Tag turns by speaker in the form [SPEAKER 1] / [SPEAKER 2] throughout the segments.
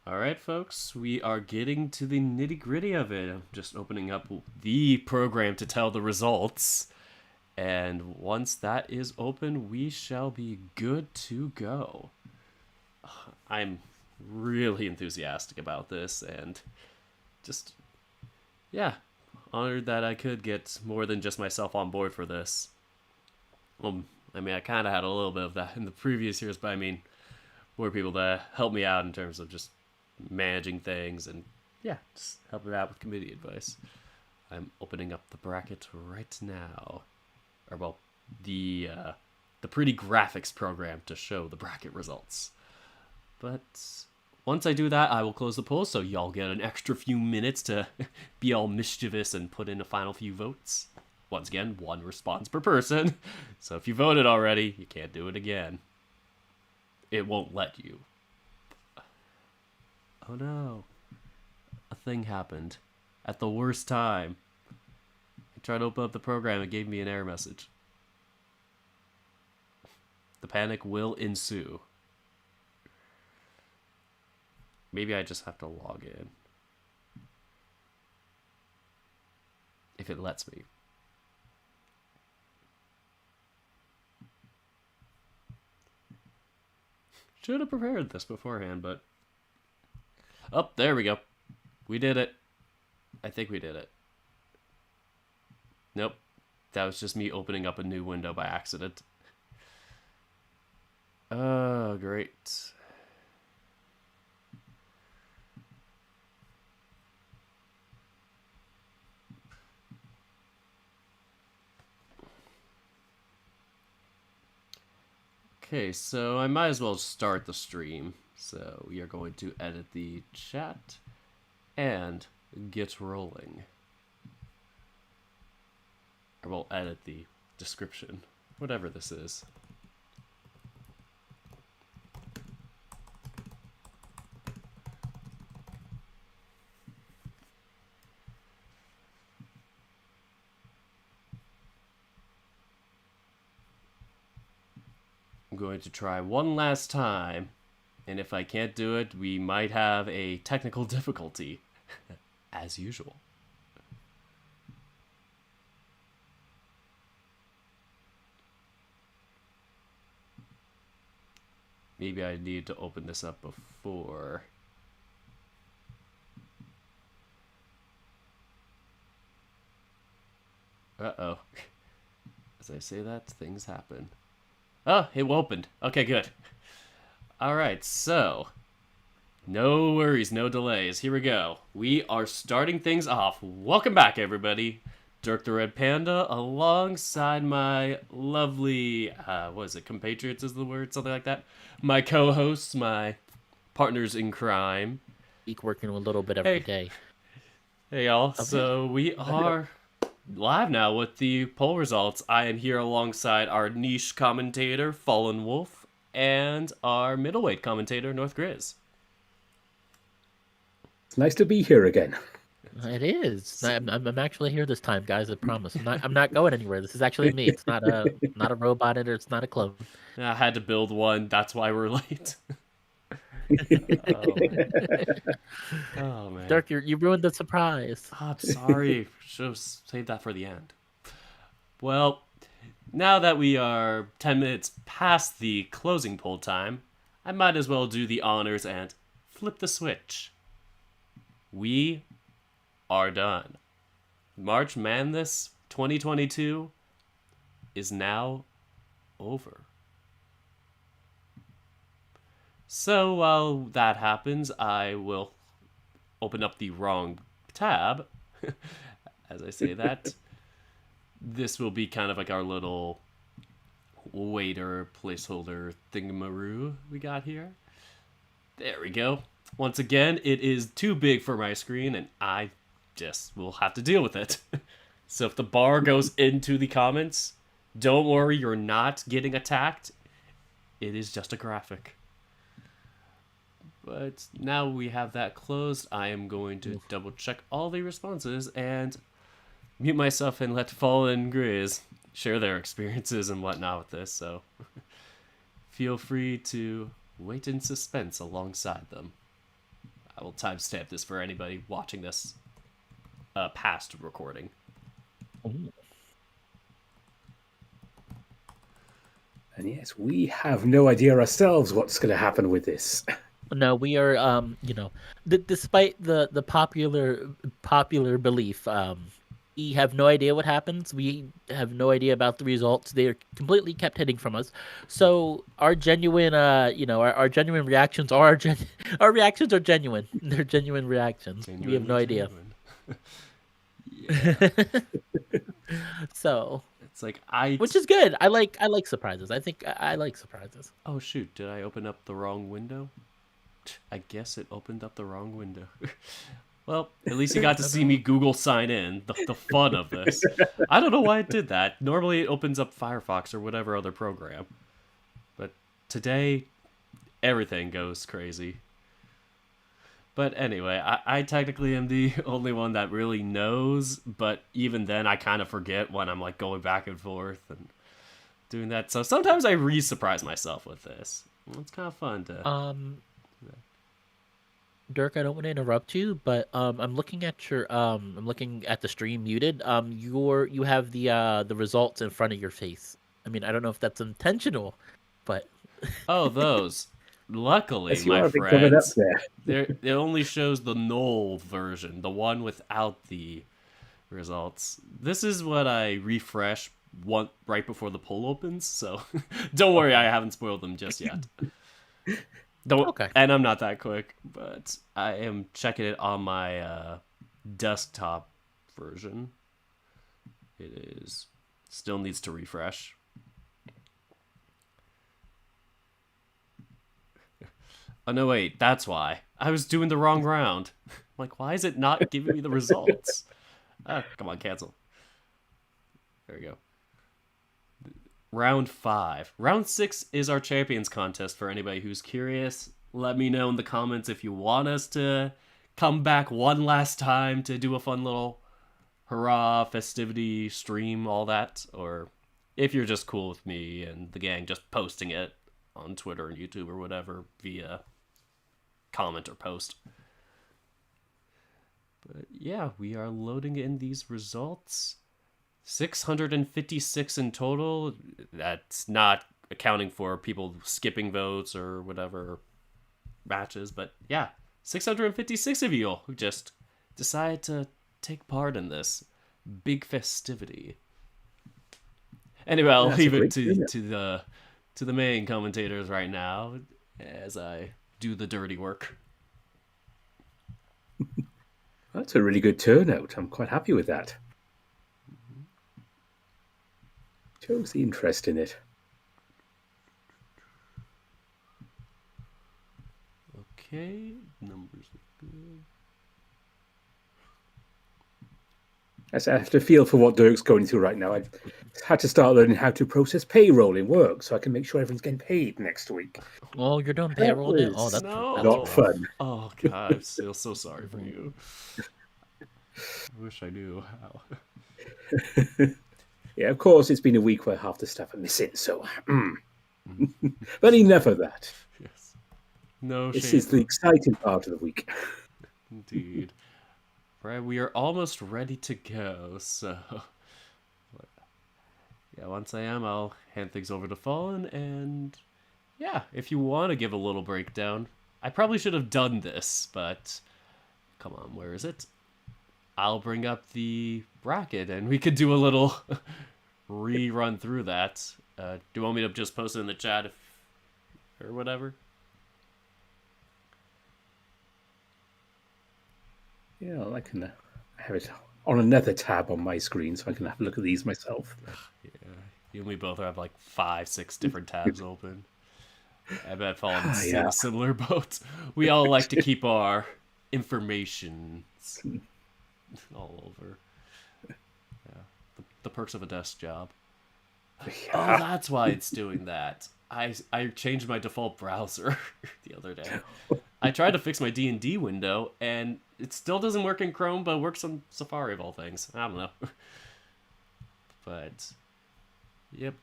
[SPEAKER 1] All right, folks, we are getting to the nitty gritty of it. I'm just opening up the program to tell the results. And once that is open, we shall be good to go. I'm really enthusiastic about this and just, yeah, honored that I could get more than just myself on board for this. I kind of had a little bit of that in the previous years, but more people to help me out in terms of just managing things and, yeah, just helping out with committee advice. I'm opening up the bracket right now. Or, well, the pretty graphics program to show the bracket results. But once I do that, I will close the poll, so y'all get an extra few minutes to be all mischievous and put in a final few votes. Once again, one response per person. So if you voted already, you can't do it again. It won't let you. Oh no. A thing happened. At the worst time. I tried to open up the program, it gave me an error message. The panic will ensue. Maybe I just have to log in. If it lets me. Should have prepared this beforehand, but... Oh, there we go. We did it. I think we did it. Nope. That was just me opening up a new window by accident. Oh, great. Okay, so I might as well start the stream. So we are going to edit the chat and get rolling. Or we'll edit the description, whatever this is. I'm going to try one last time, and if I can't do it, we might have a technical difficulty, as usual. Maybe I need to open this up before. Uh-oh. As I say that, things happen. Oh, it opened. Okay, good. All right, so no worries, no delays. Here we go. We are starting things off. Welcome back, everybody. Dirk the Red Panda, alongside my lovely, what is it, compatriots is the word? Something like that. My co-hosts, my partners in crime.
[SPEAKER 2] Week working a little bit every day.
[SPEAKER 1] Hey, y'all. So we are live now with the poll results. I am here alongside our niche commentator, Fallen Wolf, and our middleweight commentator, North Grizz.
[SPEAKER 3] It's nice to be here again.
[SPEAKER 2] It is. I'm actually here this time, guys. I promise. I'm not going anywhere. This is actually me. It's not a robot or it's not a clone.
[SPEAKER 1] I had to build one. That's why we're late. Oh man.
[SPEAKER 2] Dirk, you ruined the surprise.
[SPEAKER 1] Oh, I'm sorry. Should have saved that for the end. Well, now that we are 10 minutes past the closing poll time, I might as well do the honors and flip the switch. We are done. March Madness 2022 is now over. So while that happens, I will open up the wrong tab. As I say that, this will be kind of like our little waiter placeholder thingamaroo we got here. There we go. Once again, it is too big for my screen, and I just will have to deal with it. So if the bar goes into the comments, don't worry, you're not getting attacked. It is just a graphic. But now we have that closed, I am going to double check all the responses and mute myself and let Fallen Grizz share their experiences and whatnot with this. So feel free to wait in suspense alongside them. I will timestamp this for anybody watching this past recording.
[SPEAKER 2] Ooh.
[SPEAKER 3] And yes, we have no idea ourselves what's going to happen with this.
[SPEAKER 2] No, we are, despite the popular belief, we have no idea what happens. We have no idea about the results. They are completely kept hidden from us. So our genuine, our genuine reactions are our reactions are genuine. They're genuine reactions. We have no idea.
[SPEAKER 1] Yeah.
[SPEAKER 2] So
[SPEAKER 1] It's like
[SPEAKER 2] which is good. I like surprises. I think I like surprises.
[SPEAKER 1] Oh shoot, did I open up the wrong window? I guess it opened up the wrong window. Well, at least you got to see me Google sign in. The fun of this. I don't know why it did that. Normally it opens up Firefox or whatever other program. But today, everything goes crazy. But anyway, I technically am the only one that really knows. But even then, I kind of forget when I'm like going back and forth and doing that. So sometimes I re-surprise myself with this. It's kind of fun to...
[SPEAKER 2] Dirk, I don't want to interrupt you, but I'm looking at the stream muted. You have the results in front of your face. I mean, I don't know if that's intentional, but
[SPEAKER 1] Oh, those. Luckily,
[SPEAKER 3] Yes, you
[SPEAKER 1] my
[SPEAKER 3] are covered up
[SPEAKER 1] friends,
[SPEAKER 3] there.
[SPEAKER 1] it only shows the null version, the one without the results. This is what I refresh right before the poll opens, so don't worry, I haven't spoiled them just yet.
[SPEAKER 2] Okay.
[SPEAKER 1] And I'm not that quick, but I am checking it on my desktop version. It is still needs to refresh. Oh no, wait, that's why. I was doing the wrong round. I'm like, why is it not giving me the results? Come on, cancel. There we go. Round 5. Round 6 is our champions contest for anybody who's curious. Let me know in the comments if you want us to come back one last time to do a fun little hurrah, festivity, stream, all that. Or if you're just cool with me and the gang just posting it on Twitter and YouTube or whatever via comment or post. But yeah, we are loading in these results. 656 in total. That's not accounting for people skipping votes or whatever matches, but yeah, 656 of you who just decided to take part in this big festivity. Anyway, I'll leave it to the main commentators right now as I do the dirty work.
[SPEAKER 3] That's a really good turnout. I'm quite happy with that. Shows the interest in it.
[SPEAKER 1] Okay, numbers look good.
[SPEAKER 3] I have to feel for what Dirk's going through right now. I've had to start learning how to process payroll in work so I can make sure everyone's getting paid next week.
[SPEAKER 2] Oh, you're doing payroll now? Oh, that's
[SPEAKER 3] not fun.
[SPEAKER 1] Oh god, I feel so sorry for you. I wish I knew how.
[SPEAKER 3] Yeah, of course, it's been a week where half the staff are missing, so... But enough of that.
[SPEAKER 1] Yes. No
[SPEAKER 3] This
[SPEAKER 1] shame.
[SPEAKER 3] is the exciting part of the week.
[SPEAKER 1] Indeed. Right, we are almost ready to go, so... Yeah, once I am, I'll hand things over to Fallen, and... Yeah, if you want to give a little breakdown. I probably should have done this, but... Come on, where is it? I'll bring up the bracket, and we could do a little rerun through that. Do you want me to just post it in the chat or whatever?
[SPEAKER 3] Yeah, I can have it on another tab on my screen so I can have a look at these myself.
[SPEAKER 1] Yeah, you and me both have like 5, 6 different tabs open. I bet Fallen's in a similar boat. We all like to keep our information all over. Yeah, the perks of a desk job. Yeah. Oh, that's why it's doing that. I changed my default browser the other day. I tried to fix my D&D window, and it still doesn't work in Chrome, but works on Safari of all things. I don't know. But, yep.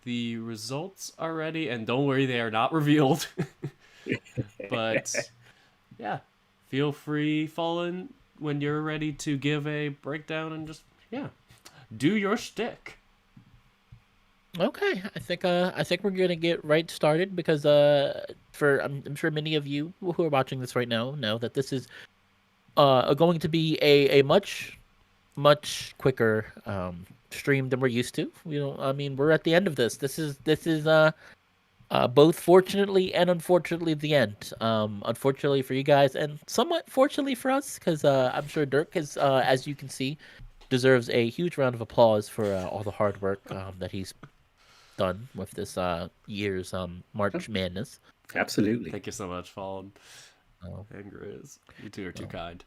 [SPEAKER 1] The results are ready, and don't worry, they are not revealed. But yeah, feel free, Fallen, when you're ready to give a breakdown and just, yeah, do your shtick.
[SPEAKER 2] Okay, I think we're gonna get right started because I'm sure many of you who are watching this right now know that this is going to be a much quicker stream than we're used to. I mean, we're at the end of this. This is both fortunately and unfortunately the end. Unfortunately for you guys, and somewhat fortunately for us, because I'm sure Dirk is, as you can see, deserves a huge round of applause for all the hard work that he's done with this year's March Madness.
[SPEAKER 3] Absolutely.
[SPEAKER 1] Thank you so much, Fallen.
[SPEAKER 2] Oh,
[SPEAKER 1] And Grizz. You two are too kind.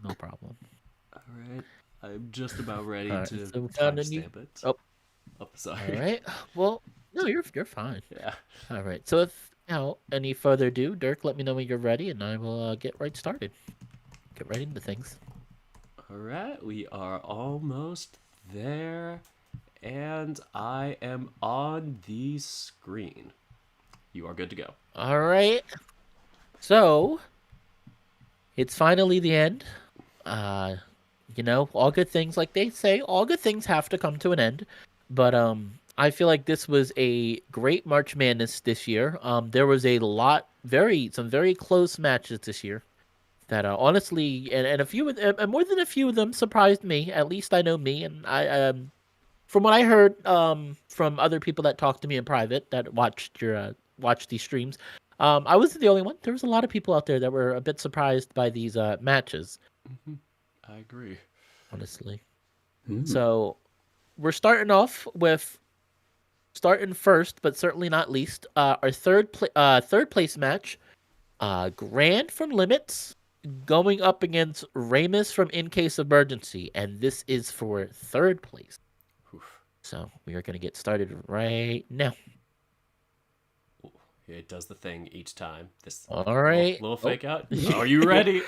[SPEAKER 2] no problem.
[SPEAKER 1] All right. I'm just about ready
[SPEAKER 2] All right,
[SPEAKER 1] to
[SPEAKER 2] so we found a new-
[SPEAKER 1] timestamp it.
[SPEAKER 2] Oh,
[SPEAKER 1] Sorry.
[SPEAKER 2] all right. Well, no, you're fine.
[SPEAKER 1] Yeah.
[SPEAKER 2] All right. So without any further ado, Dirk, let me know when you're ready, and I will get right started. Get right into things.
[SPEAKER 1] All right. We are almost there. And I am on the screen. You are good to go.
[SPEAKER 2] All right. So it's finally the end. All good things, like they say, all good things have to come to an end. But I feel like this was a great March Madness this year. There was some very close matches this year that honestly, and a few and more than a few of them surprised me. At least I know me, and I from what I heard from other people that talked to me in private that watched these streams, I wasn't the only one. There was a lot of people out there that were a bit surprised by these matches.
[SPEAKER 1] Mm-hmm. I agree.
[SPEAKER 2] Honestly.
[SPEAKER 3] Mm.
[SPEAKER 2] So we're starting first, but certainly not least. Our third place match, Grand from Limits going up against Ramus from In Case of Emergency, and this is for third place.
[SPEAKER 1] Oof.
[SPEAKER 2] So we are going to get started right now.
[SPEAKER 1] It does the thing each time. This
[SPEAKER 2] All right.
[SPEAKER 1] little fake out. Are you ready?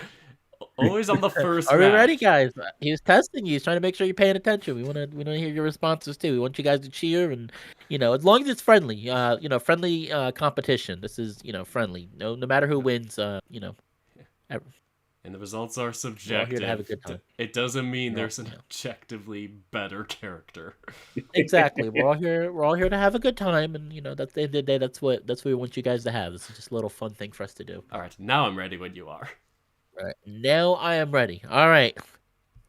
[SPEAKER 1] Always on the first.
[SPEAKER 2] Are we
[SPEAKER 1] match.
[SPEAKER 2] ready, guys? He was testing you. He's trying to make sure you're paying attention. We want to hear your responses too. We want you guys to cheer, and as long as it's friendly, friendly competition. This is friendly. No matter who wins,
[SPEAKER 1] And the results are
[SPEAKER 2] We're all
[SPEAKER 1] subjective.
[SPEAKER 2] here to have a good time.
[SPEAKER 1] It doesn't mean
[SPEAKER 2] No,
[SPEAKER 1] there's an
[SPEAKER 2] no.
[SPEAKER 1] objectively better character.
[SPEAKER 2] Exactly. We're all here to have a good time, and that's the end of the day. That's what we want you guys to have. This is just a little fun thing for us to do.
[SPEAKER 1] All right, now I'm ready when you are.
[SPEAKER 2] All right. Now I am ready. All right.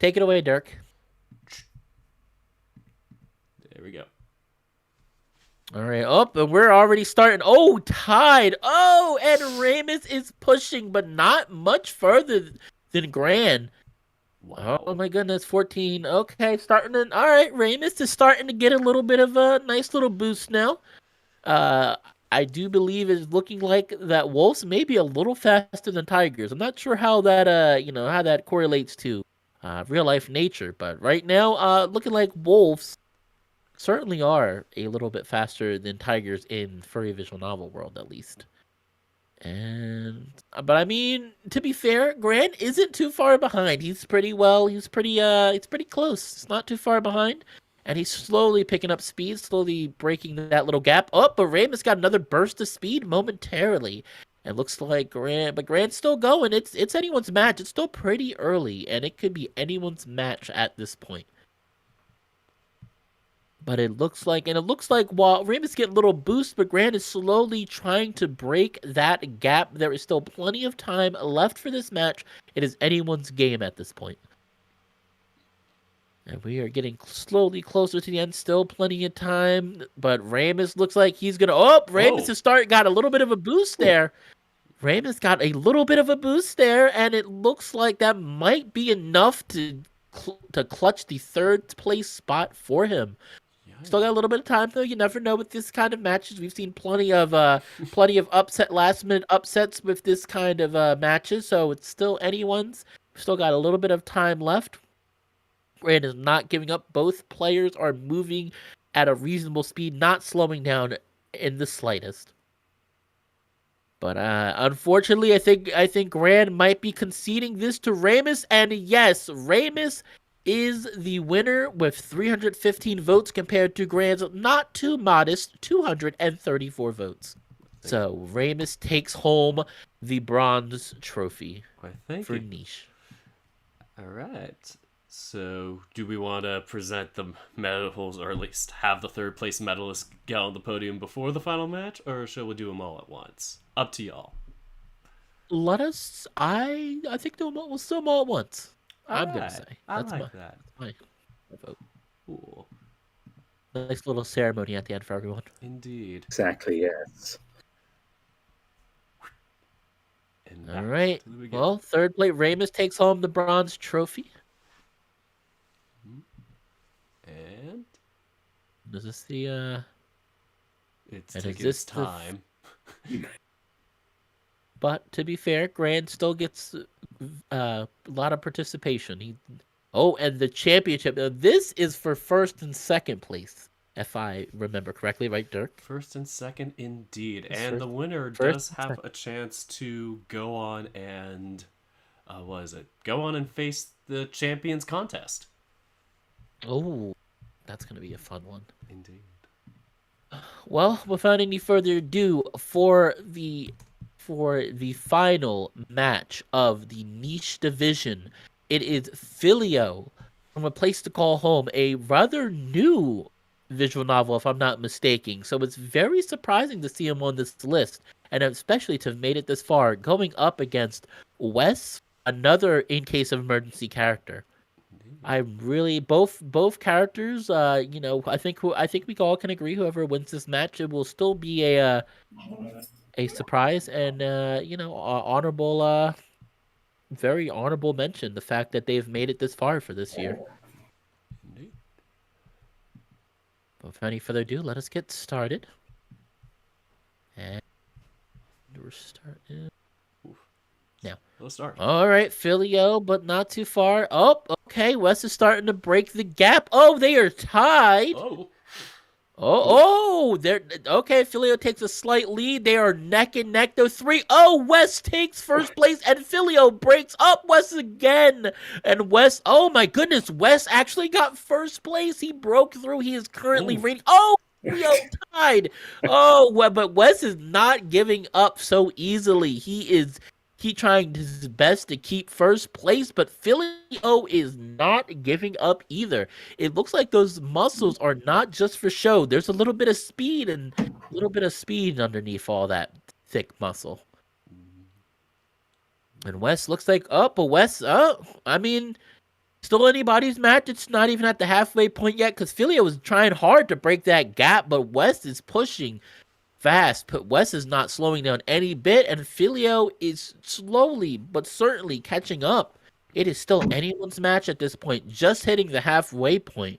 [SPEAKER 2] Take it away, Dirk.
[SPEAKER 1] There we go.
[SPEAKER 2] All right. Oh, and we're already starting. Oh, tied. Oh, and Ramus is pushing, but not much further than Gran.
[SPEAKER 1] Wow.
[SPEAKER 2] Oh my goodness, 14. Okay, all right, Ramus is starting to get a little bit of a nice little boost now. I do believe it's looking like that Wolves may be a little faster than Tigers. I'm not sure how that how that correlates to real life nature, but right now looking like Wolves certainly are a little bit faster than Tigers in furry visual novel world, at least. But I mean, to be fair, Grant isn't too far behind. He's pretty close. It's not too far behind. And he's slowly picking up speed, slowly breaking that little gap. Oh, but Ramus got another burst of speed momentarily. It looks like Grant's still going. It's anyone's match. It's still pretty early, and it could be anyone's match at this point. But it looks like while Ramus get a little boost, but Grant is slowly trying to break that gap. There is still plenty of time left for this match. It is anyone's game at this point. And we are getting slowly closer to the end. Still plenty of time. But Ramus looks like he's going to... Oh, Ramus got a little bit of a boost there. Ramus got a little bit of a boost there. And it looks like that might be enough to clutch the third place spot for him. Still got a little bit of time, though. You never know with this kind of matches. We've seen plenty of last minute upsets with this kind of matches. So it's still anyone's. We've still got a little bit of time left. Grant is not giving up. Both players are moving at a reasonable speed, not slowing down in the slightest. But unfortunately, I think Grant might be conceding this to Ramus. And yes, Ramus is the winner with 315 votes compared to Grant's not too modest 234 votes. So Ramus takes home the bronze trophy
[SPEAKER 1] Why, thank
[SPEAKER 2] for
[SPEAKER 1] you.
[SPEAKER 2] niche.
[SPEAKER 1] All right. So, do we want to present the medals, or at least have the third place medalist get on the podium before the final match, or shall we do them all at once? Up to y'all.
[SPEAKER 2] Let us. I think we'll still them all at once.
[SPEAKER 1] All
[SPEAKER 2] I'm gonna
[SPEAKER 1] right.
[SPEAKER 2] say
[SPEAKER 1] I like that.
[SPEAKER 2] my vote.
[SPEAKER 1] Cool.
[SPEAKER 2] Nice little ceremony at the end for everyone.
[SPEAKER 1] Indeed.
[SPEAKER 3] Exactly, yes.
[SPEAKER 1] And
[SPEAKER 2] All
[SPEAKER 1] back
[SPEAKER 2] right.
[SPEAKER 1] to the beginning.
[SPEAKER 2] Well, third place, Ramus takes home the bronze trophy.
[SPEAKER 1] And
[SPEAKER 2] Is this the
[SPEAKER 1] it's
[SPEAKER 2] and
[SPEAKER 1] taking
[SPEAKER 2] is
[SPEAKER 1] its
[SPEAKER 2] this the
[SPEAKER 1] time.
[SPEAKER 2] But to be fair, Grand still gets a lot of participation. And the championship. This is for first and second place, if I remember correctly, right, Dirk?
[SPEAKER 1] First and second, indeed.
[SPEAKER 2] It's
[SPEAKER 1] And
[SPEAKER 2] first-
[SPEAKER 1] the winner
[SPEAKER 2] first
[SPEAKER 1] does
[SPEAKER 2] and
[SPEAKER 1] have
[SPEAKER 2] second.
[SPEAKER 1] a chance to go on and, what is it? Go on and face the champions contest.
[SPEAKER 2] Oh, that's gonna be a fun one.
[SPEAKER 1] Indeed.
[SPEAKER 2] Well, without any further ado, for the final match of the niche division, it is Filio from A Place to Call Home, a rather new visual novel, if I'm not mistaken. So it's very surprising to see him on this list, and especially to have made it this far, going up against Wes, another In Case of Emergency character. I really both characters. I think we all can agree whoever wins this match, it will still be a surprise and honorable, very honorable mention. The fact that they've made it this far for this year.
[SPEAKER 1] Indeed.
[SPEAKER 2] But without any further ado, let us get started. And we're starting now.
[SPEAKER 1] Let's start.
[SPEAKER 2] All right, Filio, but not too far. Oh, okay. Wes is starting to break the gap. Oh, they are tied. They're okay. Filio takes a slight lead. They are neck and neck. Those three. Oh, Wes takes first place, and Filio breaks up Wes again. And Wes, oh my goodness, Wes actually got first place. He broke through. He is currently
[SPEAKER 1] Ooh.
[SPEAKER 2] reading. Oh, Filio tied. Oh, but Wes is not giving up so easily. He trying his best to keep first place, but Filio is not giving up either. It looks like those muscles are not just for show. There's a little bit of speed underneath all that thick muscle. And Wes looks like still anybody's match. It's not even at the halfway point yet because Filio was trying hard to break that gap, but Wes is pushing fast, but Wes is not slowing down any bit, and Filio is slowly but certainly catching up. It is still anyone's match at this point, just hitting the halfway point.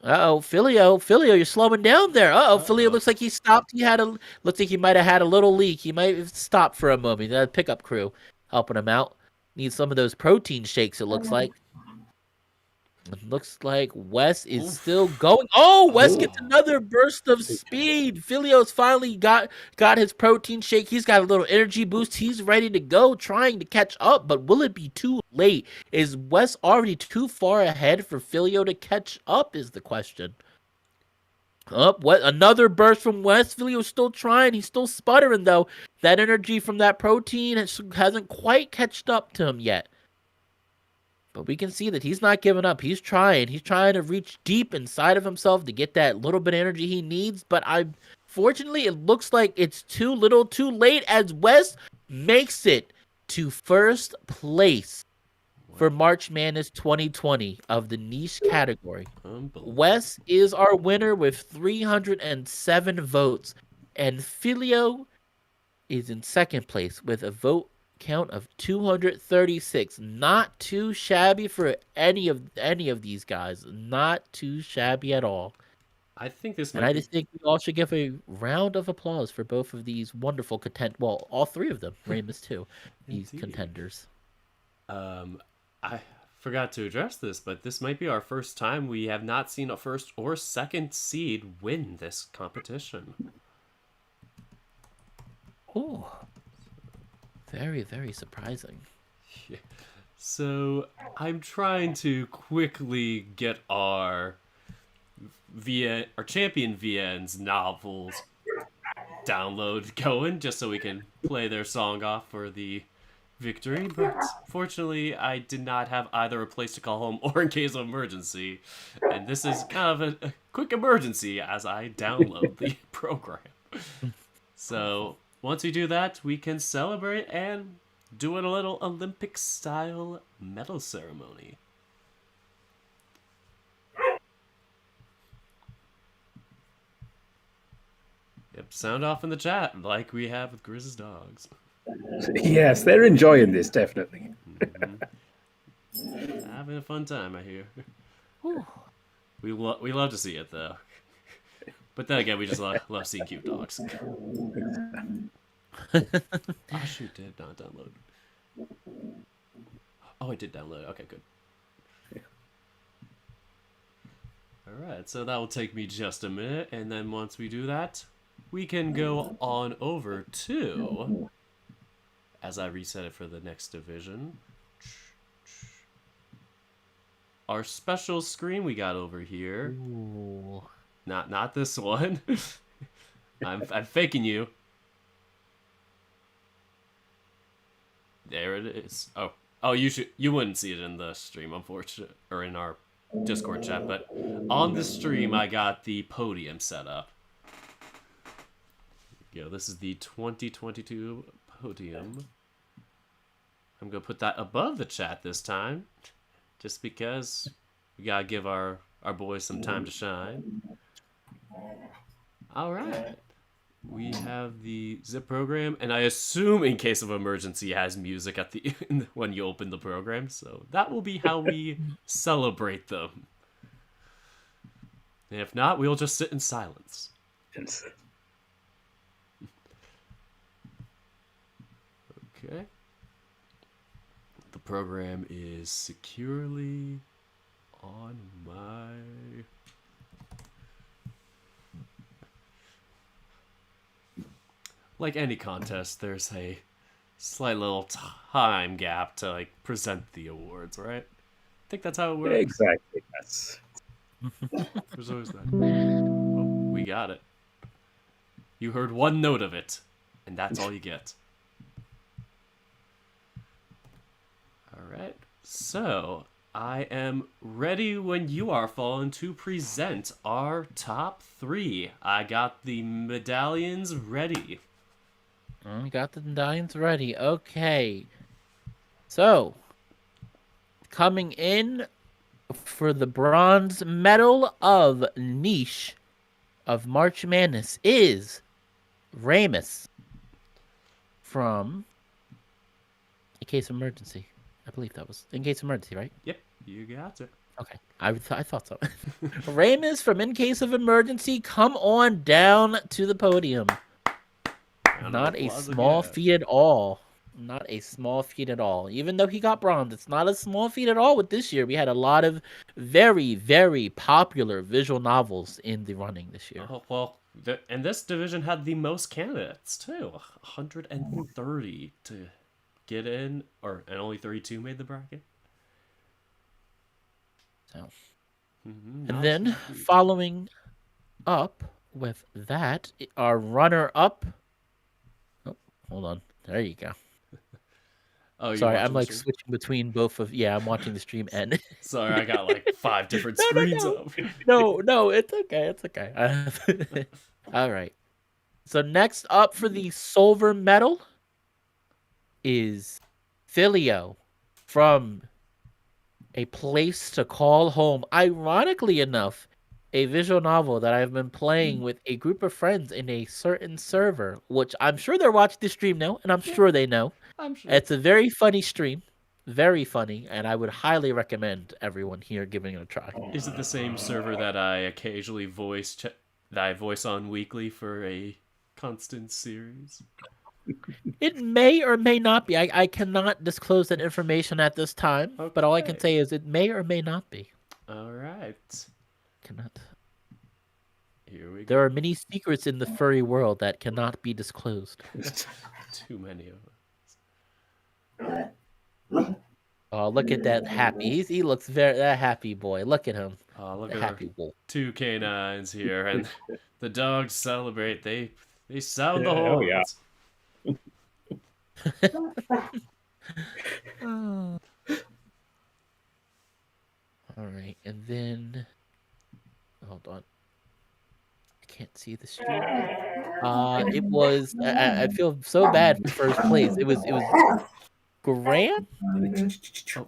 [SPEAKER 2] Filio, you're slowing down there. Filio looks like he stopped. Looks like he might have had a little leak. He might have stopped for a moment. The pickup crew helping him out. Needs some of those protein shakes, it looks like. It looks like Wes is still going. Oh, Wes gets another burst of speed. Filio's finally got his protein shake. He's got a little energy boost. He's ready to go, trying to catch up. But will it be too late? Is Wes already too far ahead for Filio to catch up is the question. Another burst from Wes. Filio's still trying. He's still sputtering, though. That energy from that protein hasn't quite catched up to him yet. But we can see that he's not giving up. He's trying. He's trying to reach deep inside of himself to get that little bit of energy he needs. But fortunately, it looks like it's too little too late as Wes makes it to first place for March Madness 2020 of the niche category. Wes is our winner with 307 votes. And Filio is in second place with a vote count of 236. Not too shabby for any of these guys. Not too shabby at all.
[SPEAKER 1] I think this
[SPEAKER 2] I just think we all should give a round of applause for both of these wonderful all three of them, Ramus too, these contenders.
[SPEAKER 1] I forgot to address this, but this might be our first time we have not seen a first or second seed win this competition.
[SPEAKER 2] Oh. Very, very surprising.
[SPEAKER 1] Yeah. So I'm trying to quickly get our champion VN's novels download going just so we can play their song off for the victory. But fortunately, I did not have either a place to call home or in case of emergency. And this is kind of a quick emergency as I download the program. So once we do that, we can celebrate and do a little Olympic-style medal ceremony. Yep, sound off in the chat, like we have with Grizz's dogs.
[SPEAKER 3] Yes, they're enjoying this, definitely.
[SPEAKER 1] Having a fun time, I hear. We love to see it, though. But then again, we just love seeing cute dogs. Oh, shoot, did not download. Oh, I did download it. Okay, good. Alright, so that will take me just a minute, and then once we do that, we can go on over to, as I reset it for the next division, our special screen we got over here.
[SPEAKER 2] Ooh.
[SPEAKER 1] Not this one. I'm faking you. There it is. Oh, you wouldn't see it in the stream, unfortunately, or in our Discord chat, but on the stream I got the podium set up. Yo, this is the 2022 podium. I'm gonna put that above the chat this time, just because we gotta give our boys some time to shine. All right, we have the zip program, and I assume in case of emergency it has music at the when you open the program, so that will be how we celebrate them. And if not, we'll just sit in silence.
[SPEAKER 3] Yes.
[SPEAKER 1] Okay. The program is securely on my... Like any contest, there's a slight little time gap to like present the awards, right? I think that's how it works.
[SPEAKER 3] Exactly, yes.
[SPEAKER 1] There's always that. Oh, we got it. You heard one note of it, and that's all you get. Alright, so I am ready when you are, Fallen, to present our top 3. I got the medallions ready.
[SPEAKER 2] Got the medallions ready. Okay. So, coming in for the bronze medal of niche of March Madness is Ramus from In Case of Emergency. I believe that was In Case of Emergency, right?
[SPEAKER 1] Yep, you got it.
[SPEAKER 2] Okay, I thought so. Ramus from In Case of Emergency, come on down to the podium. Not a small feat at all. Not a small feat at all. Even though he got bronze, it's not a small feat at all with this year. We had a lot of very, very popular visual novels in the running this year.
[SPEAKER 1] Oh, well, and this division had the most candidates, too. 130 to get in, and only 32 made the bracket.
[SPEAKER 2] So, and then following up with that, our runner-up. Oh, hold on. There you go.
[SPEAKER 1] Oh,
[SPEAKER 2] sorry, I'm like switching between both of. Yeah, I'm watching the stream and.
[SPEAKER 1] Sorry, I got like 5 different screens up.
[SPEAKER 2] No, it's okay. It's okay. All right. So next up for the silver medal is Filio from A Place to Call Home. Ironically enough, a visual novel that I've been playing with a group of friends in a certain server, which I'm sure they're watching the stream now, and I'm sure they know.
[SPEAKER 1] I'm sure.
[SPEAKER 2] It's a very funny stream. Very funny, and I would highly recommend everyone here giving it a try.
[SPEAKER 1] Is it the same server that I occasionally voice on weekly for a constant series?
[SPEAKER 2] It may or may not be. I cannot disclose that information at this time,
[SPEAKER 1] okay.
[SPEAKER 2] But all I can say is it may or may not be.
[SPEAKER 1] All right.
[SPEAKER 2] Cannot.
[SPEAKER 1] Here we go.
[SPEAKER 2] There are many secrets in the furry world that cannot be disclosed.
[SPEAKER 1] Too many of
[SPEAKER 2] them. Oh, look at that happy. He looks that happy boy. Look at him.
[SPEAKER 1] Oh, look
[SPEAKER 2] the
[SPEAKER 1] at
[SPEAKER 2] happy boy.
[SPEAKER 1] 2 canines here, and the dogs celebrate. They They sound the
[SPEAKER 3] Oh, yeah.
[SPEAKER 1] horns.
[SPEAKER 2] Oh. All right, and then hold on. I can't see the stream. It was. I feel so bad for first place. It was Grant.
[SPEAKER 1] Oh,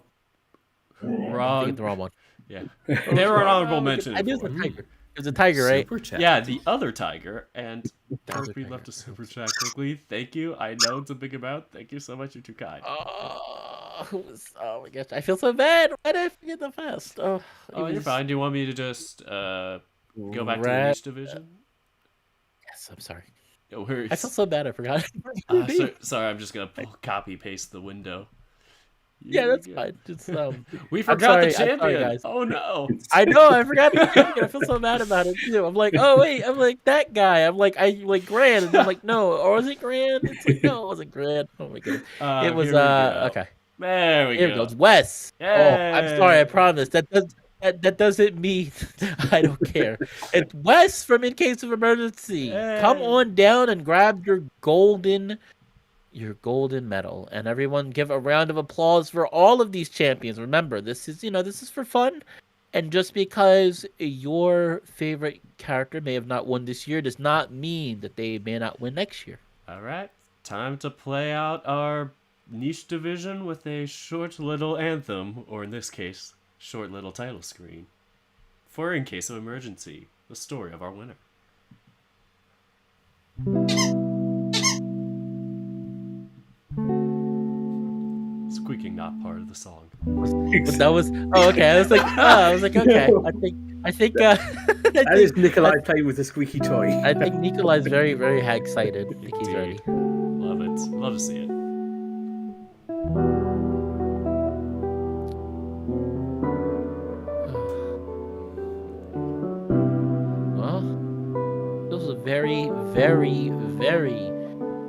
[SPEAKER 2] I'm
[SPEAKER 1] wrong.
[SPEAKER 2] thinking the wrong one.
[SPEAKER 1] Yeah. They were an honorable mention.
[SPEAKER 2] I knew it was
[SPEAKER 1] for
[SPEAKER 2] a
[SPEAKER 1] it.
[SPEAKER 2] tiger. It was a tiger, right?
[SPEAKER 4] Super chat.
[SPEAKER 1] Yeah, the other tiger. And
[SPEAKER 2] The other
[SPEAKER 1] Kirby
[SPEAKER 2] tiger.
[SPEAKER 1] left a super chat quickly. Thank you. I know it's a big amount. Thank you so much. You're too kind.
[SPEAKER 2] Oh my gosh, I feel so bad. Why did I forget the fast? Oh,
[SPEAKER 1] You're fine. Do you want me to just go back to the
[SPEAKER 2] Rat-
[SPEAKER 1] niche division?
[SPEAKER 2] Yes, I'm sorry.
[SPEAKER 1] No worries.
[SPEAKER 2] I feel so bad. I forgot.
[SPEAKER 1] Sorry, I'm just gonna copy paste the window.
[SPEAKER 2] Yeah, that's
[SPEAKER 1] Yeah.
[SPEAKER 2] fine. Just
[SPEAKER 1] We
[SPEAKER 2] I'm
[SPEAKER 1] forgot the
[SPEAKER 2] sorry, I'm sorry,
[SPEAKER 1] champion.
[SPEAKER 2] guys.
[SPEAKER 1] Oh no.
[SPEAKER 2] I know, I forgot the champion. I feel so bad about it too. I'm like, oh wait, I'm like that guy. I'm like, I like Grand, and I'm like, no, or was it Grand? It's like, no, it wasn't Grand. Oh my goodness, it was
[SPEAKER 1] Here we go.
[SPEAKER 2] okay.
[SPEAKER 1] There we
[SPEAKER 2] Here
[SPEAKER 1] go.
[SPEAKER 2] it goes, Wes. Oh, I'm sorry. I
[SPEAKER 1] Yay.
[SPEAKER 2] promise that doesn't mean I don't care. It's Wes from In Case of Emergency. Come
[SPEAKER 1] Hey.
[SPEAKER 2] on down and grab your golden medal, and everyone give a round of applause for all of these champions. Remember, this is for fun, and just because your favorite character may have not won this year does not mean that they may not win next year.
[SPEAKER 1] All right, time to play out our niche division with a short little anthem, or in this case, short little title screen. For In Case of Emergency, the story of our winner. Squeaking not part of the song.
[SPEAKER 2] That was okay. I was like okay. I think
[SPEAKER 3] That is Nikolai playing with a squeaky toy.
[SPEAKER 2] I think Nikolai's very very excited. I think he's ready.
[SPEAKER 1] Love it. Love to see it.
[SPEAKER 2] Well, this was a very, very, very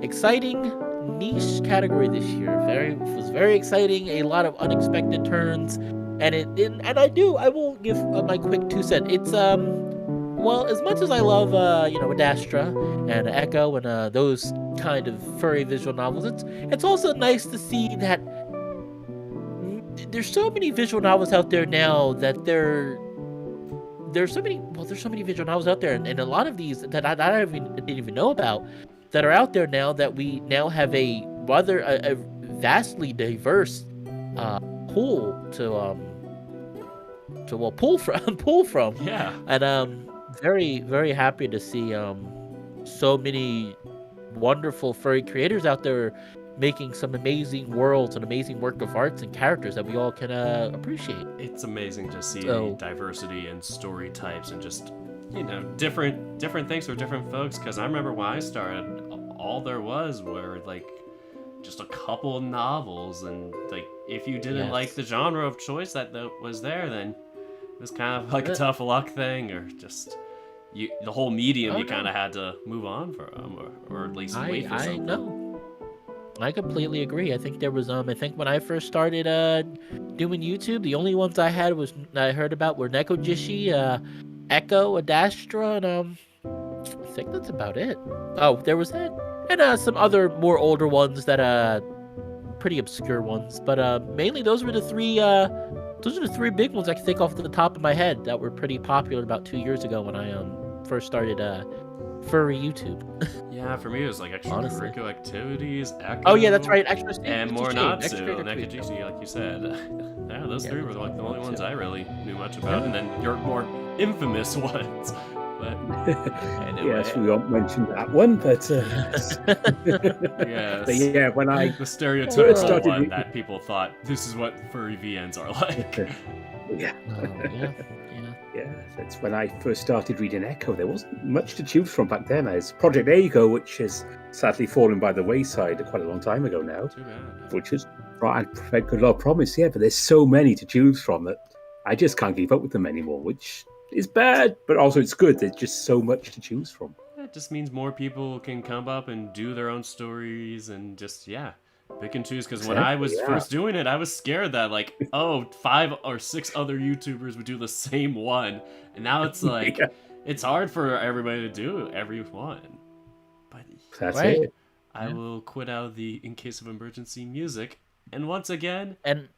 [SPEAKER 2] exciting niche category this year. It was very exciting. A lot of unexpected turns, and I will give my quick 2 cents. It's well, as much as I love Adastra and Echo and those kind of furry visual novels, it's also nice to see that there's so many visual novels out there now that there's so many visual novels out there, and a lot of these that I didn't even know about that are out there now, that we now have a vastly diverse pool to pull from.
[SPEAKER 1] Yeah.
[SPEAKER 2] And very very happy to see so many wonderful furry creators out there making some amazing worlds and amazing work of arts and characters that we all can appreciate.
[SPEAKER 1] It's amazing to see
[SPEAKER 2] So-
[SPEAKER 1] diversity and story types and just different things for different folks. Because I remember when I started, all there were like just a couple novels, and like if you didn't
[SPEAKER 2] Yes.
[SPEAKER 1] like the genre of choice that was there, then it was kind of like a
[SPEAKER 2] Yeah.
[SPEAKER 1] tough luck thing, or just the whole medium
[SPEAKER 2] Oh,
[SPEAKER 1] you
[SPEAKER 2] no.
[SPEAKER 1] kind of had to move on from, or at least wait for
[SPEAKER 2] I
[SPEAKER 1] something.
[SPEAKER 2] know. I completely agree. I think there was I think when I first started doing YouTube, the only ones I heard about were Nekojishi, Echo, Adastra, and I think that's about it. Oh, there was that, and some other more older ones that pretty obscure ones, but mainly those were the three. Those are the three big ones I can think off the top of my head that were pretty popular about 2 years ago when I first started furry YouTube.
[SPEAKER 1] Yeah, for me it was like
[SPEAKER 2] Honestly.
[SPEAKER 1] extracurricular activities, Echo,
[SPEAKER 2] Oh yeah, that's right. Extra
[SPEAKER 1] and more
[SPEAKER 2] Natsu,
[SPEAKER 1] Natsu, Nekojishi, like you said. Yeah, those
[SPEAKER 2] Yeah,
[SPEAKER 1] three were like the only ones
[SPEAKER 2] Natsu.
[SPEAKER 1] I really knew much about, and then your more infamous ones. But anyway,
[SPEAKER 3] Yes, we won't mention that one, but
[SPEAKER 1] yes.
[SPEAKER 3] but yeah, when I
[SPEAKER 1] The stereotypical
[SPEAKER 3] started
[SPEAKER 1] one
[SPEAKER 3] re-
[SPEAKER 1] that people thought this is what furry VNs are like.
[SPEAKER 3] yeah,
[SPEAKER 2] Yeah.
[SPEAKER 3] yeah, that's when I first started reading Echo. There wasn't much to choose from back then. There's Project Ego, which has sadly fallen by the wayside quite a long time ago now,
[SPEAKER 1] Too bad.
[SPEAKER 3] which is right. I'd had good Lord promise, yeah, but there's so many to choose from that I just can't keep up with them anymore, which is bad, but also it's good. There's just so much to choose from.
[SPEAKER 1] It just means more people can come up and do their own stories and just pick and choose. Because when I was
[SPEAKER 3] Exactly, yeah.
[SPEAKER 1] first doing it, I was scared that 5 or 6 other YouTubers would do the same one, and now it's like
[SPEAKER 3] Yeah.
[SPEAKER 1] it's hard for everybody to do every one. But
[SPEAKER 3] That's
[SPEAKER 2] Right.
[SPEAKER 3] it.
[SPEAKER 1] I
[SPEAKER 2] Yeah.
[SPEAKER 1] will quit out the in case of emergency music. And once again,
[SPEAKER 2] And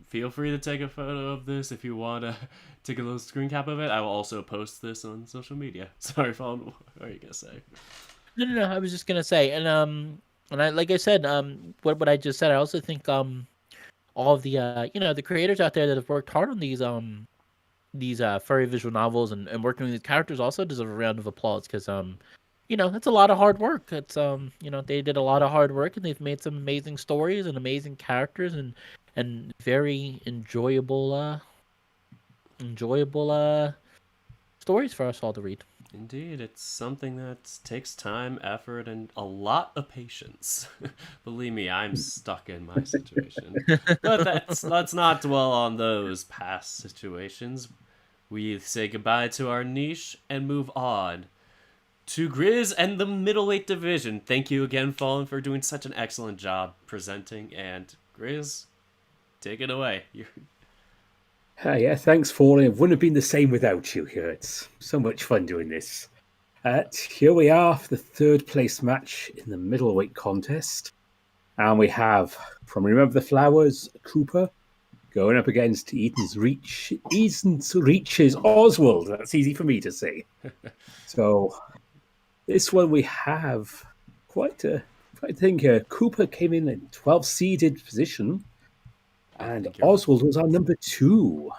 [SPEAKER 1] feel free to take a photo of this if you want to take a little screen cap of it. I will also post this on social media. Sorry, Fawn, what are you going to say?
[SPEAKER 2] no. I was just gonna say, and I like I said, what I just said. I also think all of the the creators out there that have worked hard on these furry visual novels and working with these characters also deserve a round of applause because that's a lot of hard work. It's they did a lot of hard work and they've made some amazing stories and amazing characters and very enjoyable stories for us all to read.
[SPEAKER 1] Indeed, it's something that takes time, effort, and a lot of patience. Believe me, I'm stuck in my situation. But let's not dwell on those past situations. We say goodbye to our niche and move on to Grizz and the middleweight division. Thank you again, Fallen, for doing such an excellent job presenting. And Grizz, take it away.
[SPEAKER 3] Yeah, thanks, Fallen. It wouldn't have been the same without you here. It's so much fun doing this. Here we are for the third place match in the middleweight contest. And we have, from Remember the Flowers, Cooper, going up against Eden's Reach's Oswald. That's easy for me to say. So, this one we have quite a thing here. Cooper came in 12th seeded position, and Oswald was our number 2.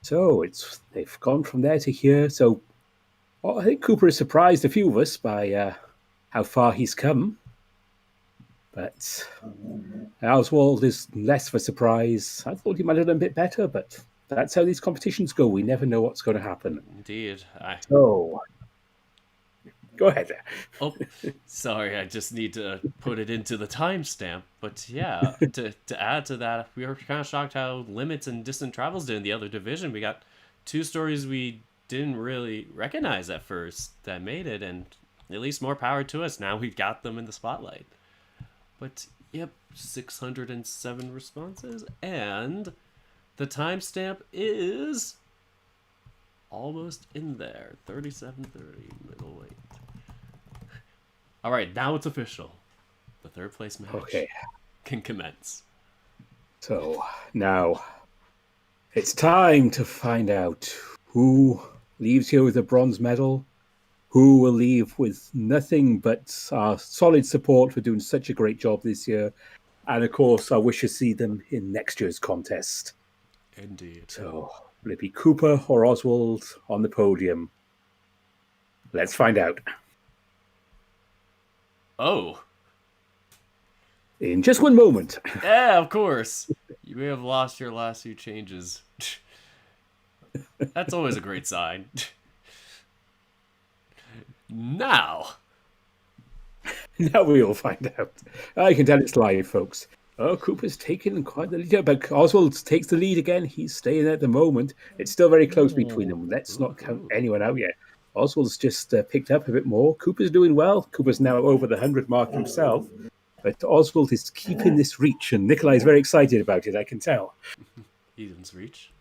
[SPEAKER 3] So they've gone from there to here. So I think Cooper has surprised a few of us by how far he's come. But Oswald is less of a surprise. I thought he might have done a bit better, but that's how these competitions go. We never know what's going to happen.
[SPEAKER 1] Indeed.
[SPEAKER 3] So, go ahead.
[SPEAKER 1] Oh, sorry. I just need to put it into the timestamp. But yeah, to add to that, we were kind of shocked how Limits and Distant Travels did in the other division. We got 2 stories we didn't really recognize at first that made it, and at least more power to us. Now we've got them in the spotlight. But yep, 607 responses, and the timestamp is almost in there. 37:30 middleweight. All right, now it's official. The third place match can commence.
[SPEAKER 3] So now it's time to find out who leaves here with a bronze medal, who will leave with nothing but our solid support for doing such a great job this year. And of course, I wish to see them in next year's contest.
[SPEAKER 1] Indeed.
[SPEAKER 3] So will it be Cooper or Oswald on the podium? Let's find out.
[SPEAKER 1] Oh.
[SPEAKER 3] In just one moment.
[SPEAKER 1] Yeah, of course. You may have lost your last few changes. That's always a great sign. Now
[SPEAKER 3] we will find out. I can tell it's live, folks. Oh, Cooper's taking quite the lead, but Oswald takes the lead again. He's staying there at the moment. It's still very close between them. Let's not count anyone out yet. Oswald's just picked up a bit more. Cooper's doing well. Cooper's now over the 100 mark himself. But Oswald is keeping this reach, and Nikolai is very excited about it, I can tell.
[SPEAKER 1] Eden's Reach.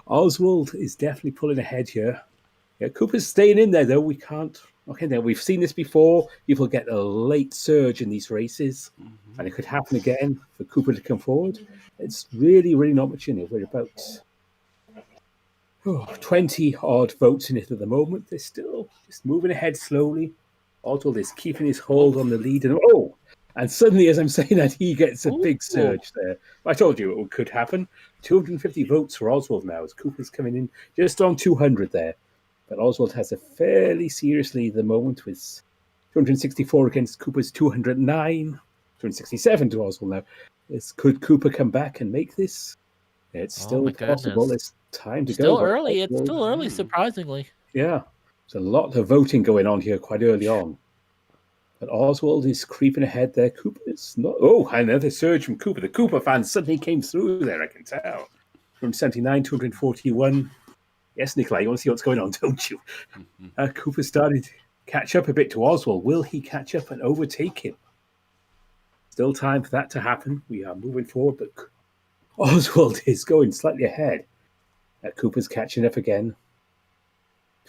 [SPEAKER 3] Oswald is definitely pulling ahead here. Yeah, Cooper's staying in there, though. We can't. Okay, now we've seen this before. People get a late surge in these races, and it could happen again for Cooper to come forward. It's really, really not much in it. We're about 20 odd votes in it at the moment. They're still just moving ahead slowly. Oswald is keeping his hold on the lead, and suddenly, as I'm saying that, he gets a big surge there. I told you it could happen. 250 votes for Oswald now, as Cooper's coming in just on 200 there. But Oswald has a fairly serious lead at the moment with 264 against Cooper's 209. 267 to Oswald now. Could Cooper come back and make this? It's still possible. There's time to
[SPEAKER 2] go.
[SPEAKER 3] It's
[SPEAKER 2] still early, surprisingly.
[SPEAKER 3] Yeah. There's a lot of voting going on here quite early on. But Oswald is creeping ahead there. Cooper's not. Oh, another surge from Cooper. The Cooper fans suddenly came through there, I can tell. 279, 241. Yes, Nikolai, you want to see what's going on, don't you? Cooper started to catch up a bit to Oswald. Will he catch up and overtake him? Still time for that to happen. We are moving forward, but Oswald is going slightly ahead. Cooper's catching up again.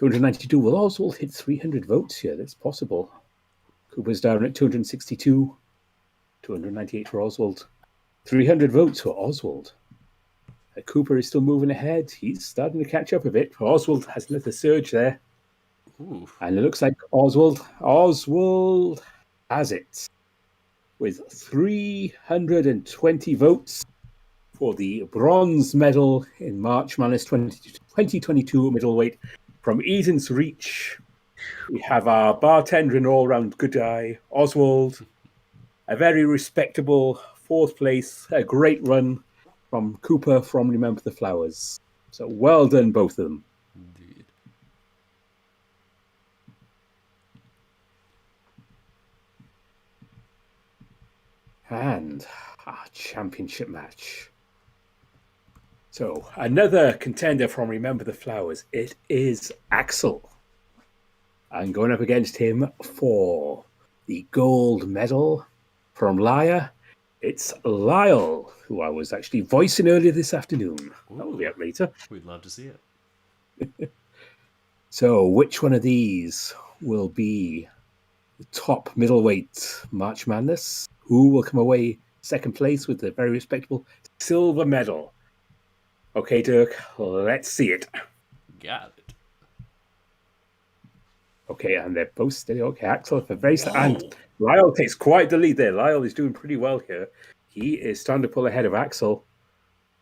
[SPEAKER 3] 292. Will Oswald hit 300 votes here? That's possible. Cooper's down at 262. 298 for Oswald. 300 votes for Oswald. Cooper is still moving ahead. He's starting to catch up a bit. Oswald has let the surge there.
[SPEAKER 1] Ooh.
[SPEAKER 3] And it looks like Oswald has it with 320 votes for the bronze medal in March Madness 2022 middleweight from Eden's Reach. We have our bartender and all-round good guy, Oswald. A very respectable fourth place, a great run from Cooper from Remember the Flowers. So well done, both of them.
[SPEAKER 1] Indeed.
[SPEAKER 3] And our championship match. So another contender from Remember the Flowers. It is Axel. And going up against him for the gold medal from Lyre, it's Lyle, who I was actually voicing earlier this afternoon. That'll be up later.
[SPEAKER 1] We'd love to see it.
[SPEAKER 3] So which one of these will be the top middleweight March Madness? Who will come away second place with the very respectable silver medal? Okay, Dirk, let's see it.
[SPEAKER 1] Got it.
[SPEAKER 3] Okay, and they're both steady. Okay, Axel, and Lyle takes quite the lead there. Lyle is doing pretty well here. He is starting to pull ahead of Axel.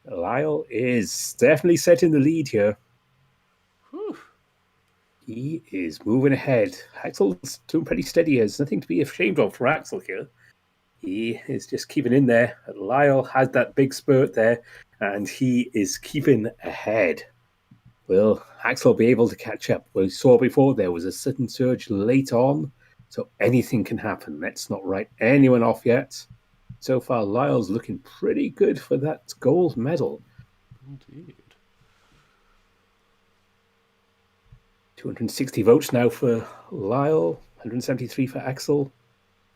[SPEAKER 3] Lyle is definitely setting the lead here.
[SPEAKER 1] Whew.
[SPEAKER 3] He is moving ahead. Axel's doing pretty steady. There's nothing to be ashamed of for Axel here. He is just keeping in there. Lyle has that big spurt there, and he is keeping ahead. Will Axel be able to catch up? We saw before there was a sudden surge late on, so anything can happen. Let's not write anyone off yet. So far, Lyle's looking pretty good for that gold medal.
[SPEAKER 1] Indeed.
[SPEAKER 3] 260 votes now for Lyle, 173 for Axel,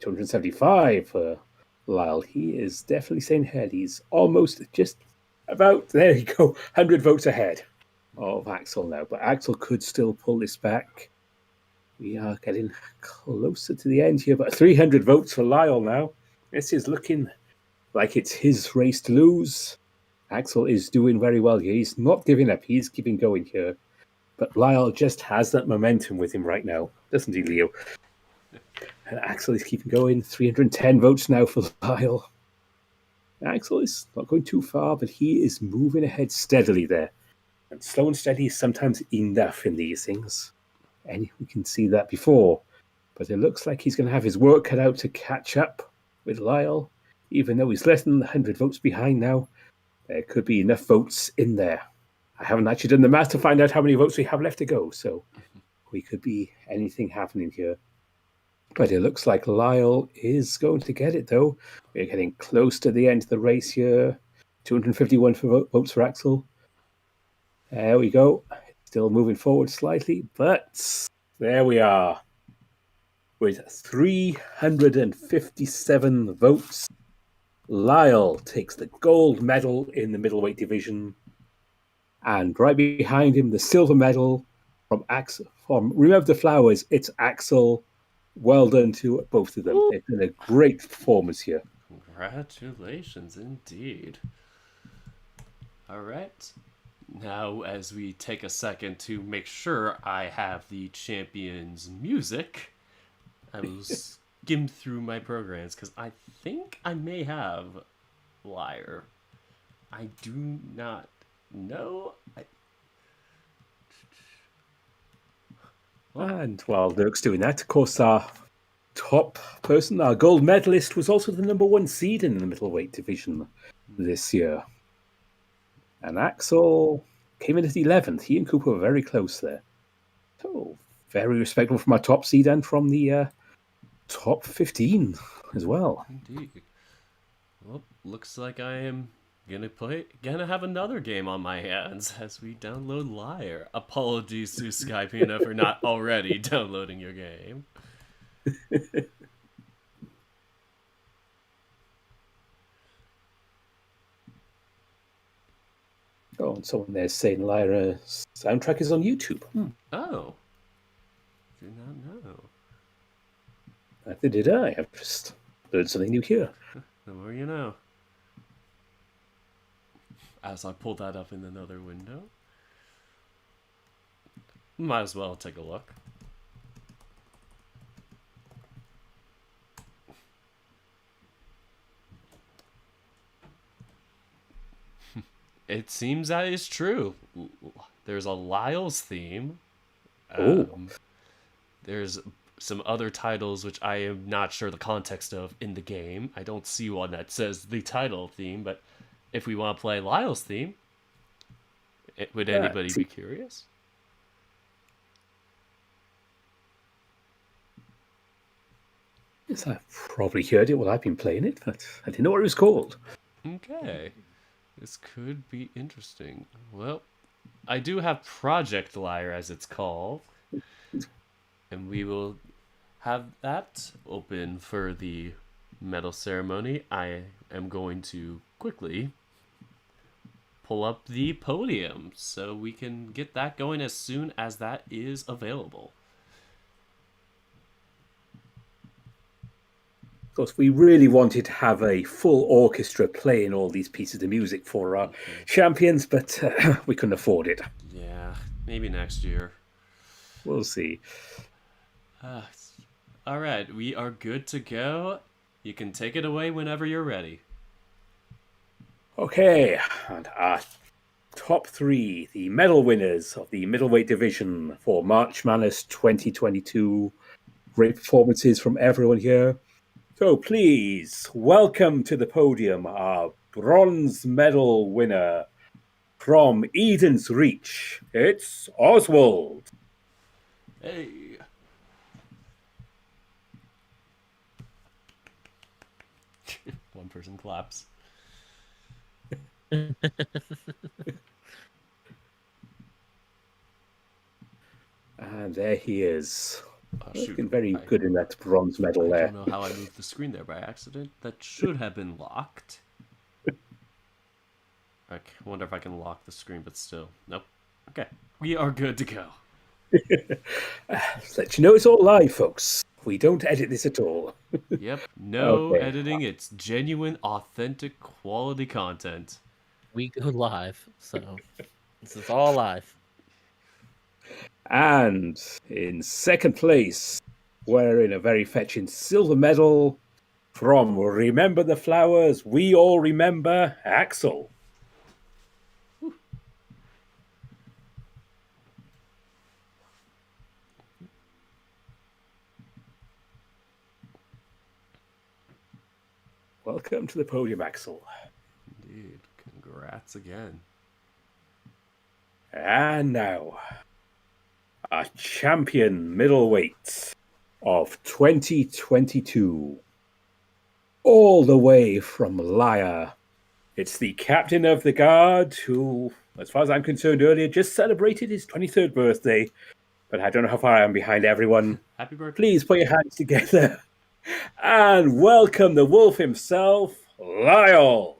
[SPEAKER 3] 275 for Lyle. He is definitely staying ahead. He's almost just about, there you go, 100 votes ahead of Axel now. But Axel could still pull this back. We are getting closer to the end here, but 300 votes for Lyle now. This is looking like it's his race to lose. Axel is doing very well here. He's not giving up. He's keeping going here. But Lyle just has that momentum with him right now, doesn't he, Leo? And Axel is keeping going. 310 votes now for Lyle. Axel is not going too far, but he is moving ahead steadily there. And slow and steady is sometimes enough in these things. And we can see that before. But it looks like he's going to have his work cut out to catch up with Lyle. Even though he's less than 100 votes behind now, there could be enough votes in there. I haven't actually done the math to find out how many votes we have left to go, so we could be anything happening here. But it looks like Lyle is going to get it, though. We're getting close to the end of the race here. 251 votes for Axel. There we go. Still moving forward slightly, but there we are. With 357 votes, Lyle takes the gold medal in the middleweight division. And right behind him, the silver medal from Axel. From Remember the Flowers, it's Axel. Well done to both of them. They've done a great performance here.
[SPEAKER 1] Congratulations, indeed. All right. Now, as we take a second to make sure I have the champion's music, I will skim through my programs because I think I may have Lyre. I do not know.
[SPEAKER 3] And while Dirk's doing that, of course, our top person, our gold medalist, was also the number one seed in the middleweight division this year. And Axel came in at 11th. He and Cooper were very close there. So, very respectable from our top seed and from the top 15 as well.
[SPEAKER 1] Indeed. Well, looks like I am gonna have another game on my hands as we download Lyre. Apologies to Skypina for not already downloading your game.
[SPEAKER 3] Oh, and someone there's saying Lyra's soundtrack is on YouTube.
[SPEAKER 1] Oh. Did not know.
[SPEAKER 3] Neither did I. I've just learned something new here.
[SPEAKER 1] The more you know. As I pull that up in another window. Might as well take a look. It seems that is true. There's a Lyle's theme. There's some other titles which I am not sure the context of in the game. I don't see one that says the title theme, but if we want to play Lyle's theme, would anybody be curious?
[SPEAKER 3] Yes, I've probably heard it while I've been playing it, but I didn't know what it was called.
[SPEAKER 1] Okay. This could be interesting. Well, I do have Project Lyre as it's called. And we will have that open for the medal ceremony. I am going to quickly pull up the podium so we can get that going as soon as that is available.
[SPEAKER 3] Of course, we really wanted to have a full orchestra playing all these pieces of music for our champions, but we couldn't afford it.
[SPEAKER 1] Yeah, maybe next year.
[SPEAKER 3] We'll see.
[SPEAKER 1] All right, we are good to go. You can take it away whenever you're ready.
[SPEAKER 3] Okay, and our top three, the medal winners of the middleweight division for March Madness 2022. Great performances from everyone here. So please welcome to the podium our bronze medal winner from Eden's Reach. It's Oswald.
[SPEAKER 1] Hey. One person claps.
[SPEAKER 3] And there he is.
[SPEAKER 1] Oh, shoot.
[SPEAKER 3] Looking very good in that bronze medal
[SPEAKER 1] I
[SPEAKER 3] there.
[SPEAKER 1] don't know how I moved the screen there by accident. That should have been locked. I wonder if I can lock the screen, but still. Nope. Okay. We are good to go.
[SPEAKER 3] Just let you know it's all live, folks. We don't edit this at all.
[SPEAKER 1] Yep. No
[SPEAKER 3] Okay.
[SPEAKER 1] editing. It's genuine, authentic, quality content.
[SPEAKER 2] We go live, so this is all live.
[SPEAKER 3] And in second place, wearing a very fetching silver medal from Remember the Flowers, we all remember Axel. Welcome to the podium, Axel.
[SPEAKER 1] Indeed. Congrats again.
[SPEAKER 3] And now, our champion middleweight of 2022. All the way from Lyre. It's the captain of the guard who, as far as I'm concerned earlier, just celebrated his 23rd birthday. But I don't know how far I am behind everyone.
[SPEAKER 1] Happy birthday.
[SPEAKER 3] Please put your hands together and welcome the wolf himself, Lyle.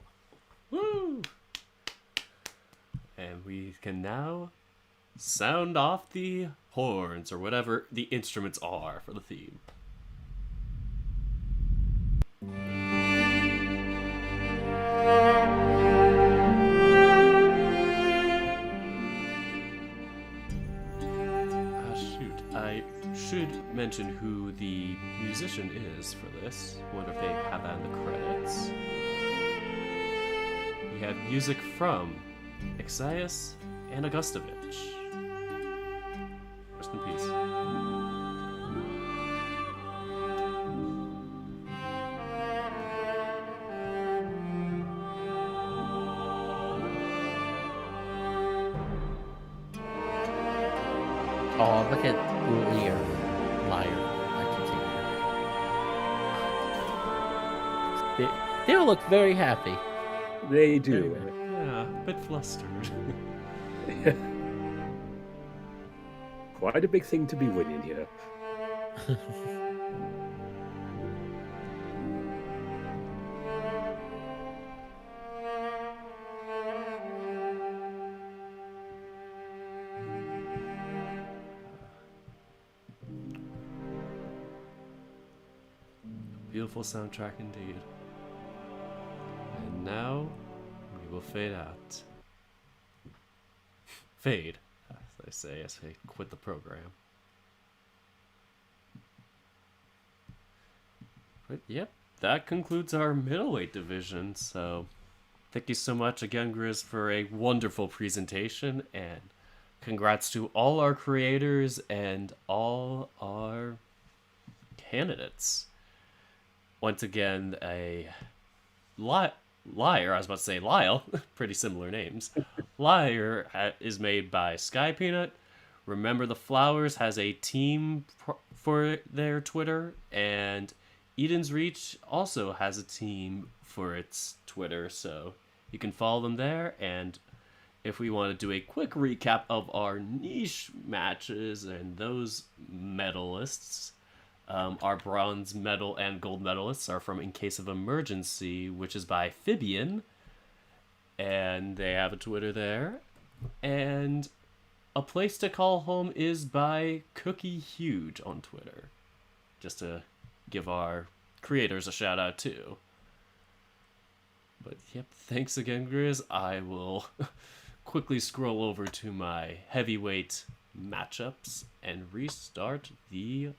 [SPEAKER 1] Woo! And we can now sound off the horns or whatever the instruments are for the theme. I should mention who the musician is for this. Wonder if they have that in the credits. We have music from Exius and Augustovich. Rest in peace.
[SPEAKER 2] Oh, look at Lear. Liar. I can see. They all look very happy.
[SPEAKER 3] They do.
[SPEAKER 1] Yeah, a bit flustered.
[SPEAKER 3] Quite a big thing to be winning here.
[SPEAKER 1] beautiful soundtrack indeed. And now we will fade out. Fade, as I say, as I quit the program. But yep, that concludes our middleweight division. So thank you so much again, Grizz, for a wonderful presentation, and congrats to all our creators and all our candidates. Once again, a liar, I was about to say Lyle, pretty similar names. Liar is made by Sky Peanut. Remember the Flowers has a team for their Twitter, and Eden's Reach also has a team for its Twitter, so you can follow them there. And if we want to do a quick recap of our niche matches and those medalists, our bronze medal and gold medalists are from In Case of Emergency, which is by Fibian, and they have a Twitter there. And A Place to Call Home is by Cookie Huge on Twitter, just to give our creators a shout out too. But yep, thanks again, Grizz. I will quickly scroll over to my heavyweight matchups and restart the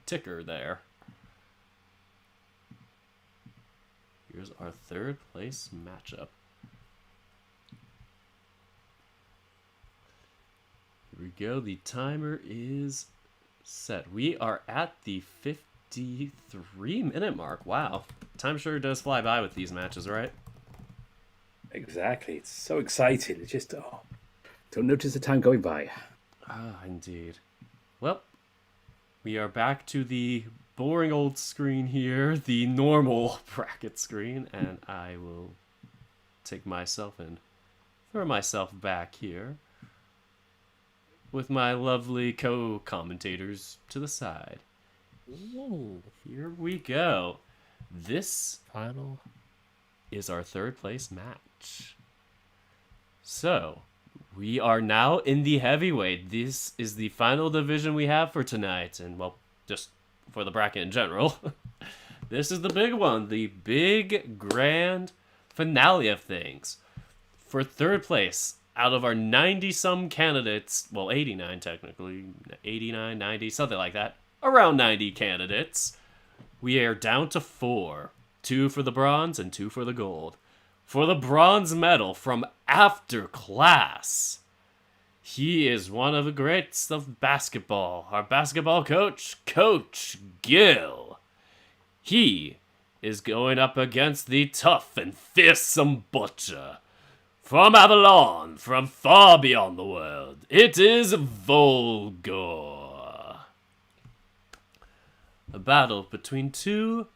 [SPEAKER 1] ticker there. Here's our third place matchup. Here we go. The timer is set. We are at the 53-minute mark. Wow. Time sure does fly by with these matches, right?
[SPEAKER 3] Exactly. It's so exciting. It's just, don't notice the time going by.
[SPEAKER 1] Ah, indeed. Well, we are back to the boring old screen here, the normal bracket screen, and I will take myself and throw myself back here with my lovely co-commentators to the side.
[SPEAKER 2] Ooh.
[SPEAKER 1] Here we go. This
[SPEAKER 2] Final
[SPEAKER 1] is our third place match. So, we are now in the heavyweight. This is the final division we have for tonight, and well, just for the bracket in general. This is the big one, the big grand finale of things. For third place, out of our 90-some candidates, well, 89 technically, 89, 90, something like that, around 90 candidates, we are down to 4. 2 for the bronze and 2 for the gold. For the bronze medal from After Class, he is one of the greats of basketball. Our basketball coach, Coach Gill. He is going up against the tough and fearsome butcher from Avalon, from far beyond the world. It is Volgor. A battle between two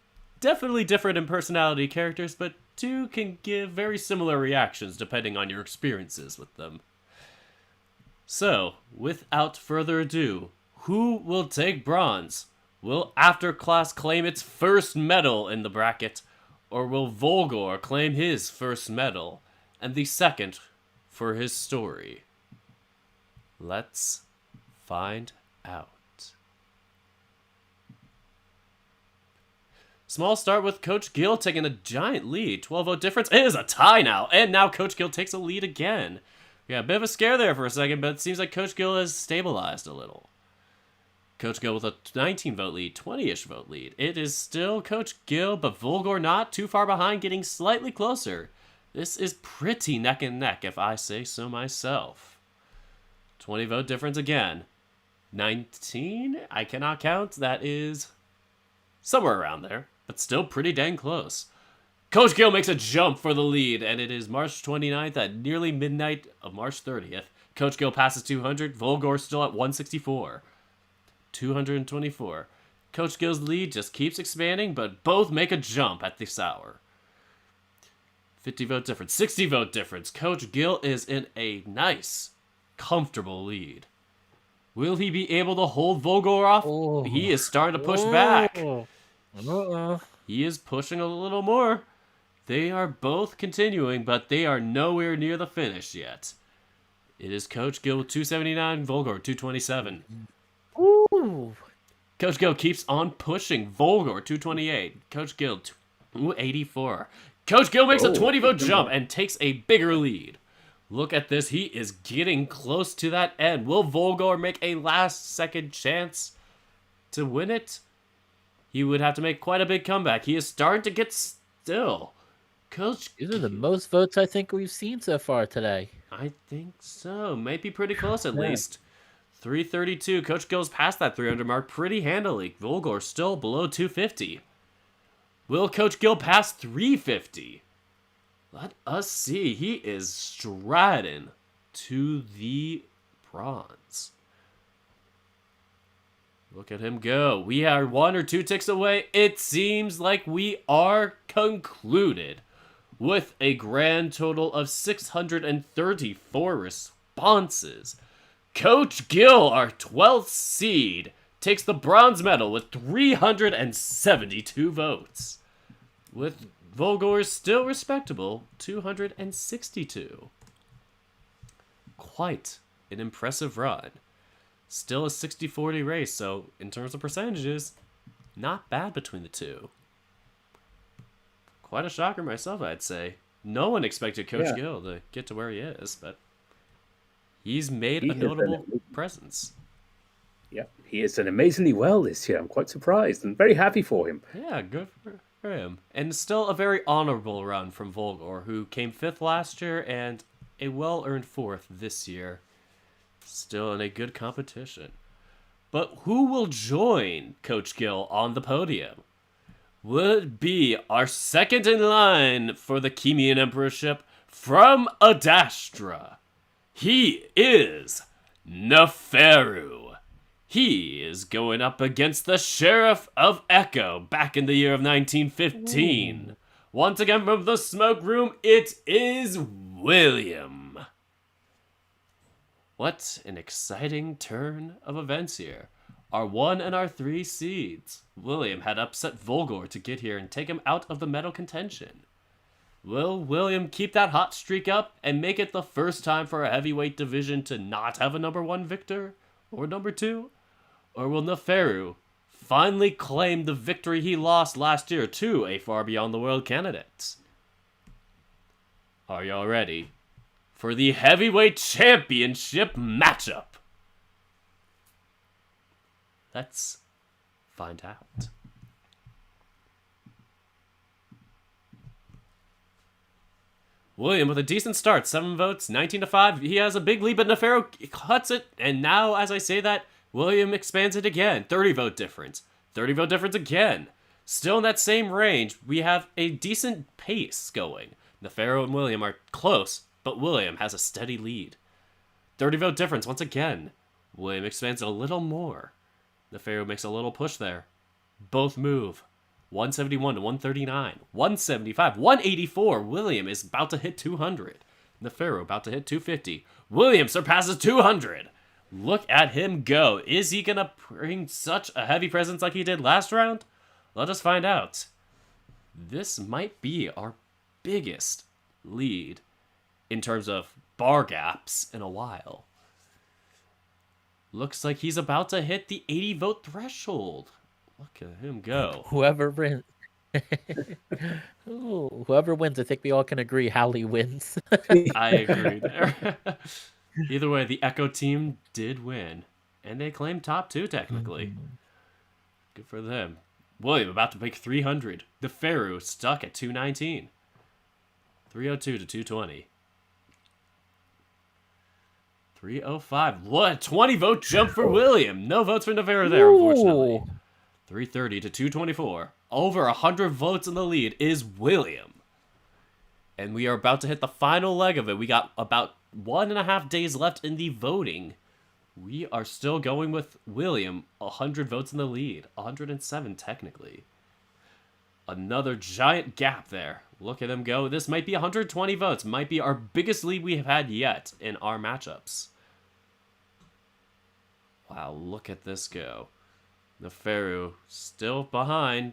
[SPEAKER 1] definitely different in personality characters, but two can give very similar reactions depending on your experiences with them. So, without further ado, who will take bronze? Will After Class claim its first medal in the bracket, or will Volgor claim his first medal and the second for his story? Let's find out. Small start with Coach Gill taking a giant lead. 12-vote difference. It is a tie now. And now Coach Gill takes a lead again. Yeah, a bit of a scare there for a second, but it seems like Coach Gill has stabilized a little. Coach Gill with a 19-vote lead, 20-ish vote lead. It is still Coach Gill, but Volgor not too far behind, getting slightly closer. This is pretty neck and neck, if I say so myself. 20-vote difference again. 19? I cannot count. That is somewhere around there, but still pretty dang close. Coach Gill makes a jump for the lead, and it is March 29th at nearly midnight of March 30th. Coach Gill passes 200. Volgor still at 164. 224. Coach Gill's lead just keeps expanding, but both make a jump at this hour. 50-vote difference. 60-vote difference. Coach Gill is in a nice, comfortable lead. Will he be able to hold Volgor off?
[SPEAKER 2] Oh.
[SPEAKER 1] He is starting to push back.
[SPEAKER 2] Uh-oh.
[SPEAKER 1] He is pushing a little more. They are both continuing, but they are nowhere near the finish yet. It is Coach Gill with 279, Volgor 227.
[SPEAKER 2] Ooh.
[SPEAKER 1] Coach Gill keeps on pushing. Volgor, 228. Coach Gill, 284. Coach Gill makes a 20-vote jump and takes a bigger lead. Look at this. He is getting close to that end. Will Volgor make a last-second chance to win it? He would have to make quite a big comeback. He is starting to get still.
[SPEAKER 2] These are the most votes I think we've seen so far today.
[SPEAKER 1] I think so. Might be pretty close at least. 332. Coach Gill's past that 300 mark pretty handily. Volgor still below 250. Will Coach Gill pass 350? Let us see. He is striding to the bronze. Look at him go. We are 1 or 2 ticks away. It seems like we are concluded with a grand total of 634 responses. Coach Gill, our 12th seed, takes the bronze medal with 372 votes. With Volgor's still respectable 262. Quite an impressive run. Still a 60-40 race, so in terms of percentages, not bad between the two. Quite a shocker myself, I'd say. No one expected Coach Gill to get to where he is, but he's made a notable presence.
[SPEAKER 3] Yeah, he has done amazingly well this year. I'm quite surprised and very happy for him.
[SPEAKER 1] Yeah, good for him. And still a very honorable run from Volgor, who came 5th last year and a well-earned 4th this year. Still in a good competition. But who will join Coach Gill on the podium? Will it be our second in line for the Chemian Emperorship from Adastra? He is Neferu. He is going up against the Sheriff of Echo back in the year of 1915. Ooh. Once again from the smoke room, it is William. What an exciting turn of events here. Our 1 and our 3 seeds. William had upset Volgor to get here and take him out of the medal contention. Will William keep that hot streak up and make it the first time for a heavyweight division to not have a number 1 victor? Or number 2? Or will Neferu finally claim the victory he lost last year to a far beyond the world candidate? Are y'all ready for the heavyweight championship matchup? Let's find out. William with a decent start, 7 votes, 19-5. He has a big lead, but Neferu cuts it. And now, as I say that, William expands it again. 30-vote difference. 30-vote difference again. Still in that same range, we have a decent pace going. Neferu and William are close, but William has a steady lead. 30-vote difference once again. William expands it a little more. Neferu makes a little push there. Both move. 171 to 139. 175. 184. William is about to hit 200. Neferu about to hit 250. William surpasses 200. Look at him go. Is he going to bring such a heavy presence like he did last round? Let us find out. This might be our biggest lead in terms of bar gaps in a while. Looks like he's about to hit the 80-vote threshold. Look at him go.
[SPEAKER 2] Whoever wins. Ooh, whoever wins, I think we all can agree Hallie wins.
[SPEAKER 1] I agree there. Either way, the Echo team did win. And they claimed top 2, technically. Good for them. William about to make 300. Neferu stuck at 219. 302 to 220. 305. What a 20-vote jump for William. No votes for Neferu there, unfortunately. 330 to 224. Over 100 votes in the lead is William. And we are about to hit the final leg of it. We got about 1.5 days left in the voting. We are still going with William. 100 votes in the lead. 107 technically. Another giant gap there. Look at him go. This might be 120 votes. Might be our biggest lead we have had yet in our matchups. Wow, look at this go. Neferu still behind.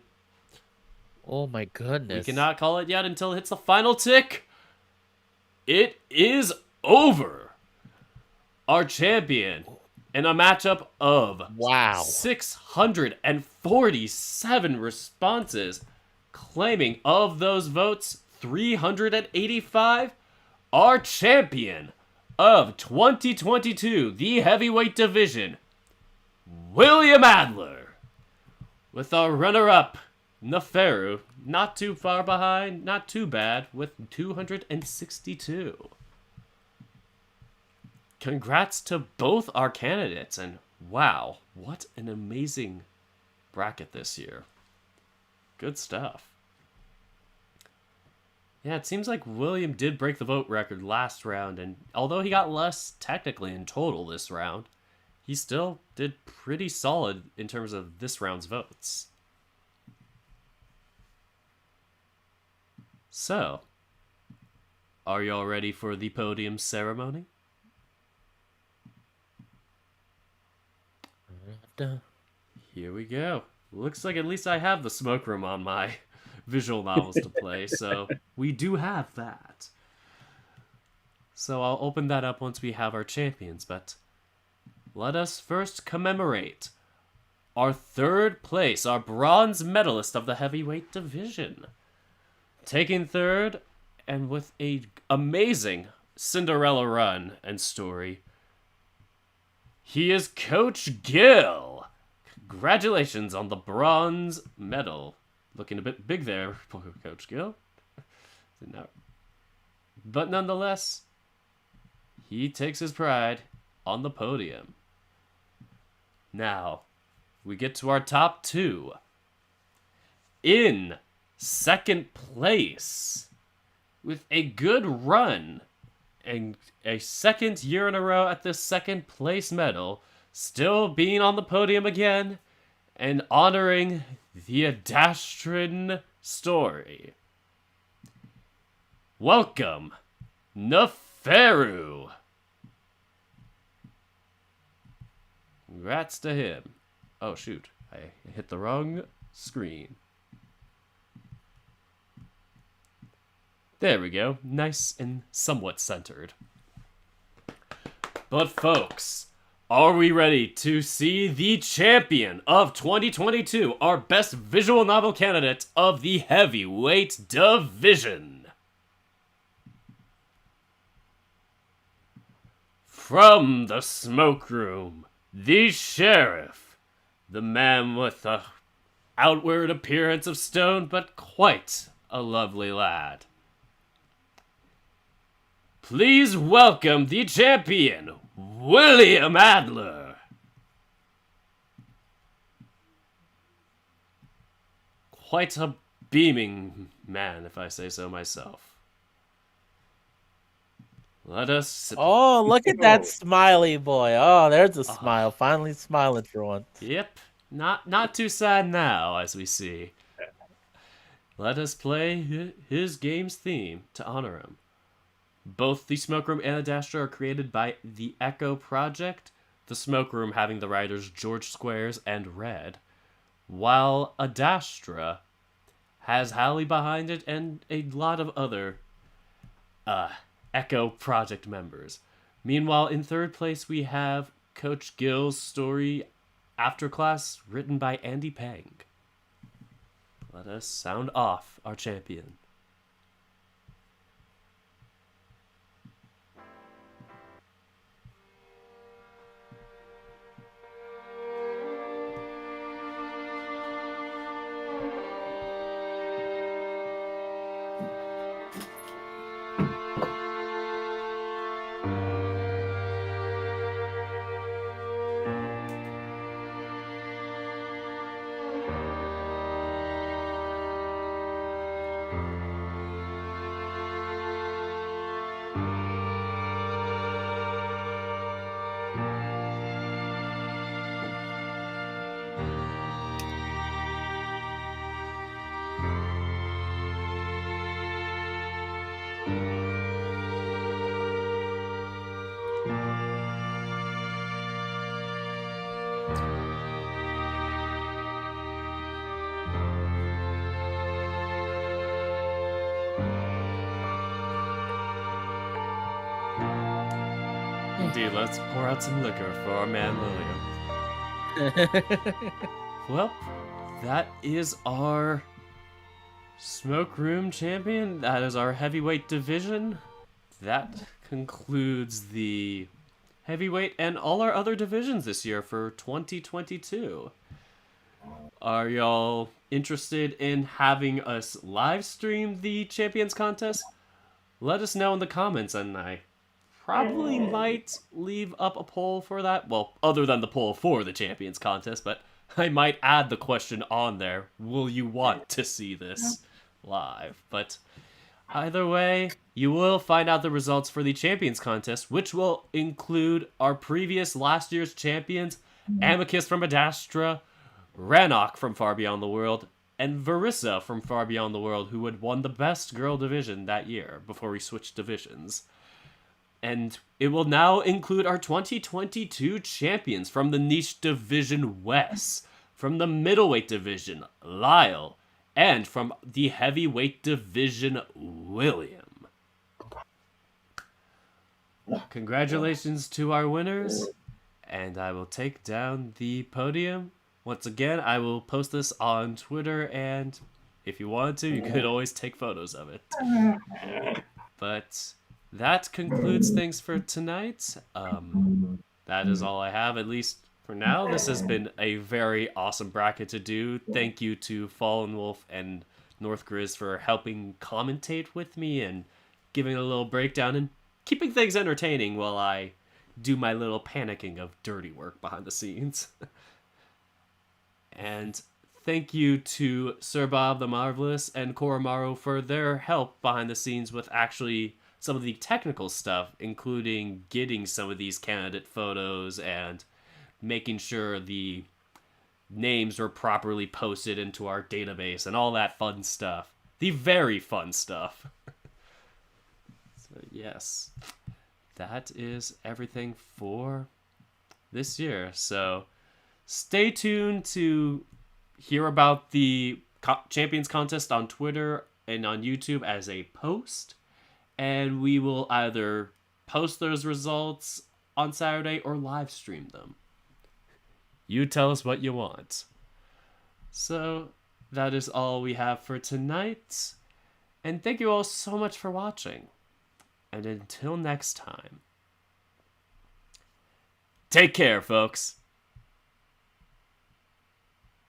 [SPEAKER 2] Oh my goodness.
[SPEAKER 1] We cannot call it yet until it hits the final tick. It is over. Our champion in a matchup of
[SPEAKER 2] Wow.
[SPEAKER 1] 647 responses, claiming of those votes 385, our champion of 2022, the heavyweight division, William Adler, with our runner-up, Neferu, not too far behind, not too bad, with 262. Congrats to both our candidates, and wow, what an amazing bracket this year. Good stuff. Yeah, it seems like William did break the vote record last round, and although he got less technically in total this round, he still did pretty solid in terms of this round's votes. So, are y'all ready for the podium ceremony? Here we go. Looks like at least I have the smoke room on my visual novels to play, so we do have that. So I'll open that up once we have our champions, but let us first commemorate our third place, our bronze medalist of the heavyweight division. Taking third, and with a amazing Cinderella run and story, he is Coach Gill. Congratulations on the bronze medal. Looking a bit big there, Coach Gill. But nonetheless, he takes his pride on the podium. Now, we get to our top two. In second place, with a good run, and a second year in a row at this second place medal, still being on the podium again, and honoring the Adastrin story. Welcome, Neferu. Congrats to him. Oh shoot, I hit the wrong screen. There we go, nice and somewhat centered. But folks, are we ready to see the champion of 2022, our best visual novel candidate of the heavyweight division? From the smoke room, the sheriff, the man with the outward appearance of stone, but quite a lovely lad. Please welcome the champion, William Adler. Quite a beaming man, if I say so myself. Let us sit.
[SPEAKER 2] Oh, look at that smiley boy. Oh, there's a smile. Finally smiling for once.
[SPEAKER 1] Yep, not too sad now, as we see. Let us play his game's theme to honor him. Both the Smoke Room and Adastra are created by the Echo Project, the Smoke Room having the writers George Squares and Red, while Adastra has Hallie behind it and a lot of other Echo Project members. Meanwhile, in third place, we have Coach Gill's story After Class, written by Andy Pang. Let us sound off our champion. indeed. Let's pour out some liquor for our man Lillian. Well, that is our Smoke Room champion. That is our heavyweight division. That concludes the heavyweight and all our other divisions this year for 2022. Are y'all interested in having us live stream the Champions Contest? Let us know in the comments, and I probably might leave up a poll for that. Well, other than the poll for the Champions Contest, but I might add the question on there. Will you want to see this live? But either way, you will find out the results for the Champions Contest, which will include our previous last year's champions, Amicus from Adastra, Rannoch from Far Beyond the World, and Varissa from Far Beyond the World, who had won the best girl division that year before we switched divisions. And it will now include our 2022 champions from the Niche Division Wes, from the Middleweight Division, Lyle, and from the Heavyweight Division, William. Congratulations to our winners, and I will take down the podium. Once again, I will post this on Twitter, and if you wanted to, you could always take photos of it. But that concludes things for tonight. That is all I have, at least for now. This has been a very awesome bracket to do. Thank you to Fallen Wolf and North Grizz for helping commentate with me and giving a little breakdown and keeping things entertaining while I do my little panicking of dirty work behind the scenes. And thank you to Sir Bob the Marvelous and Koromaru for their help behind the scenes with actually some of the technical stuff, including getting some of these candidate photos and making sure the names are properly posted into our database and all that fun stuff. The very fun stuff. So yes, that is everything for this year. So stay tuned to hear about the Champions Contest on Twitter and on YouTube as a post. And we will either post those results on Saturday or live stream them. You tell us what you want. So that is all we have for tonight. And thank you all so much for watching. And until next time, take care, folks.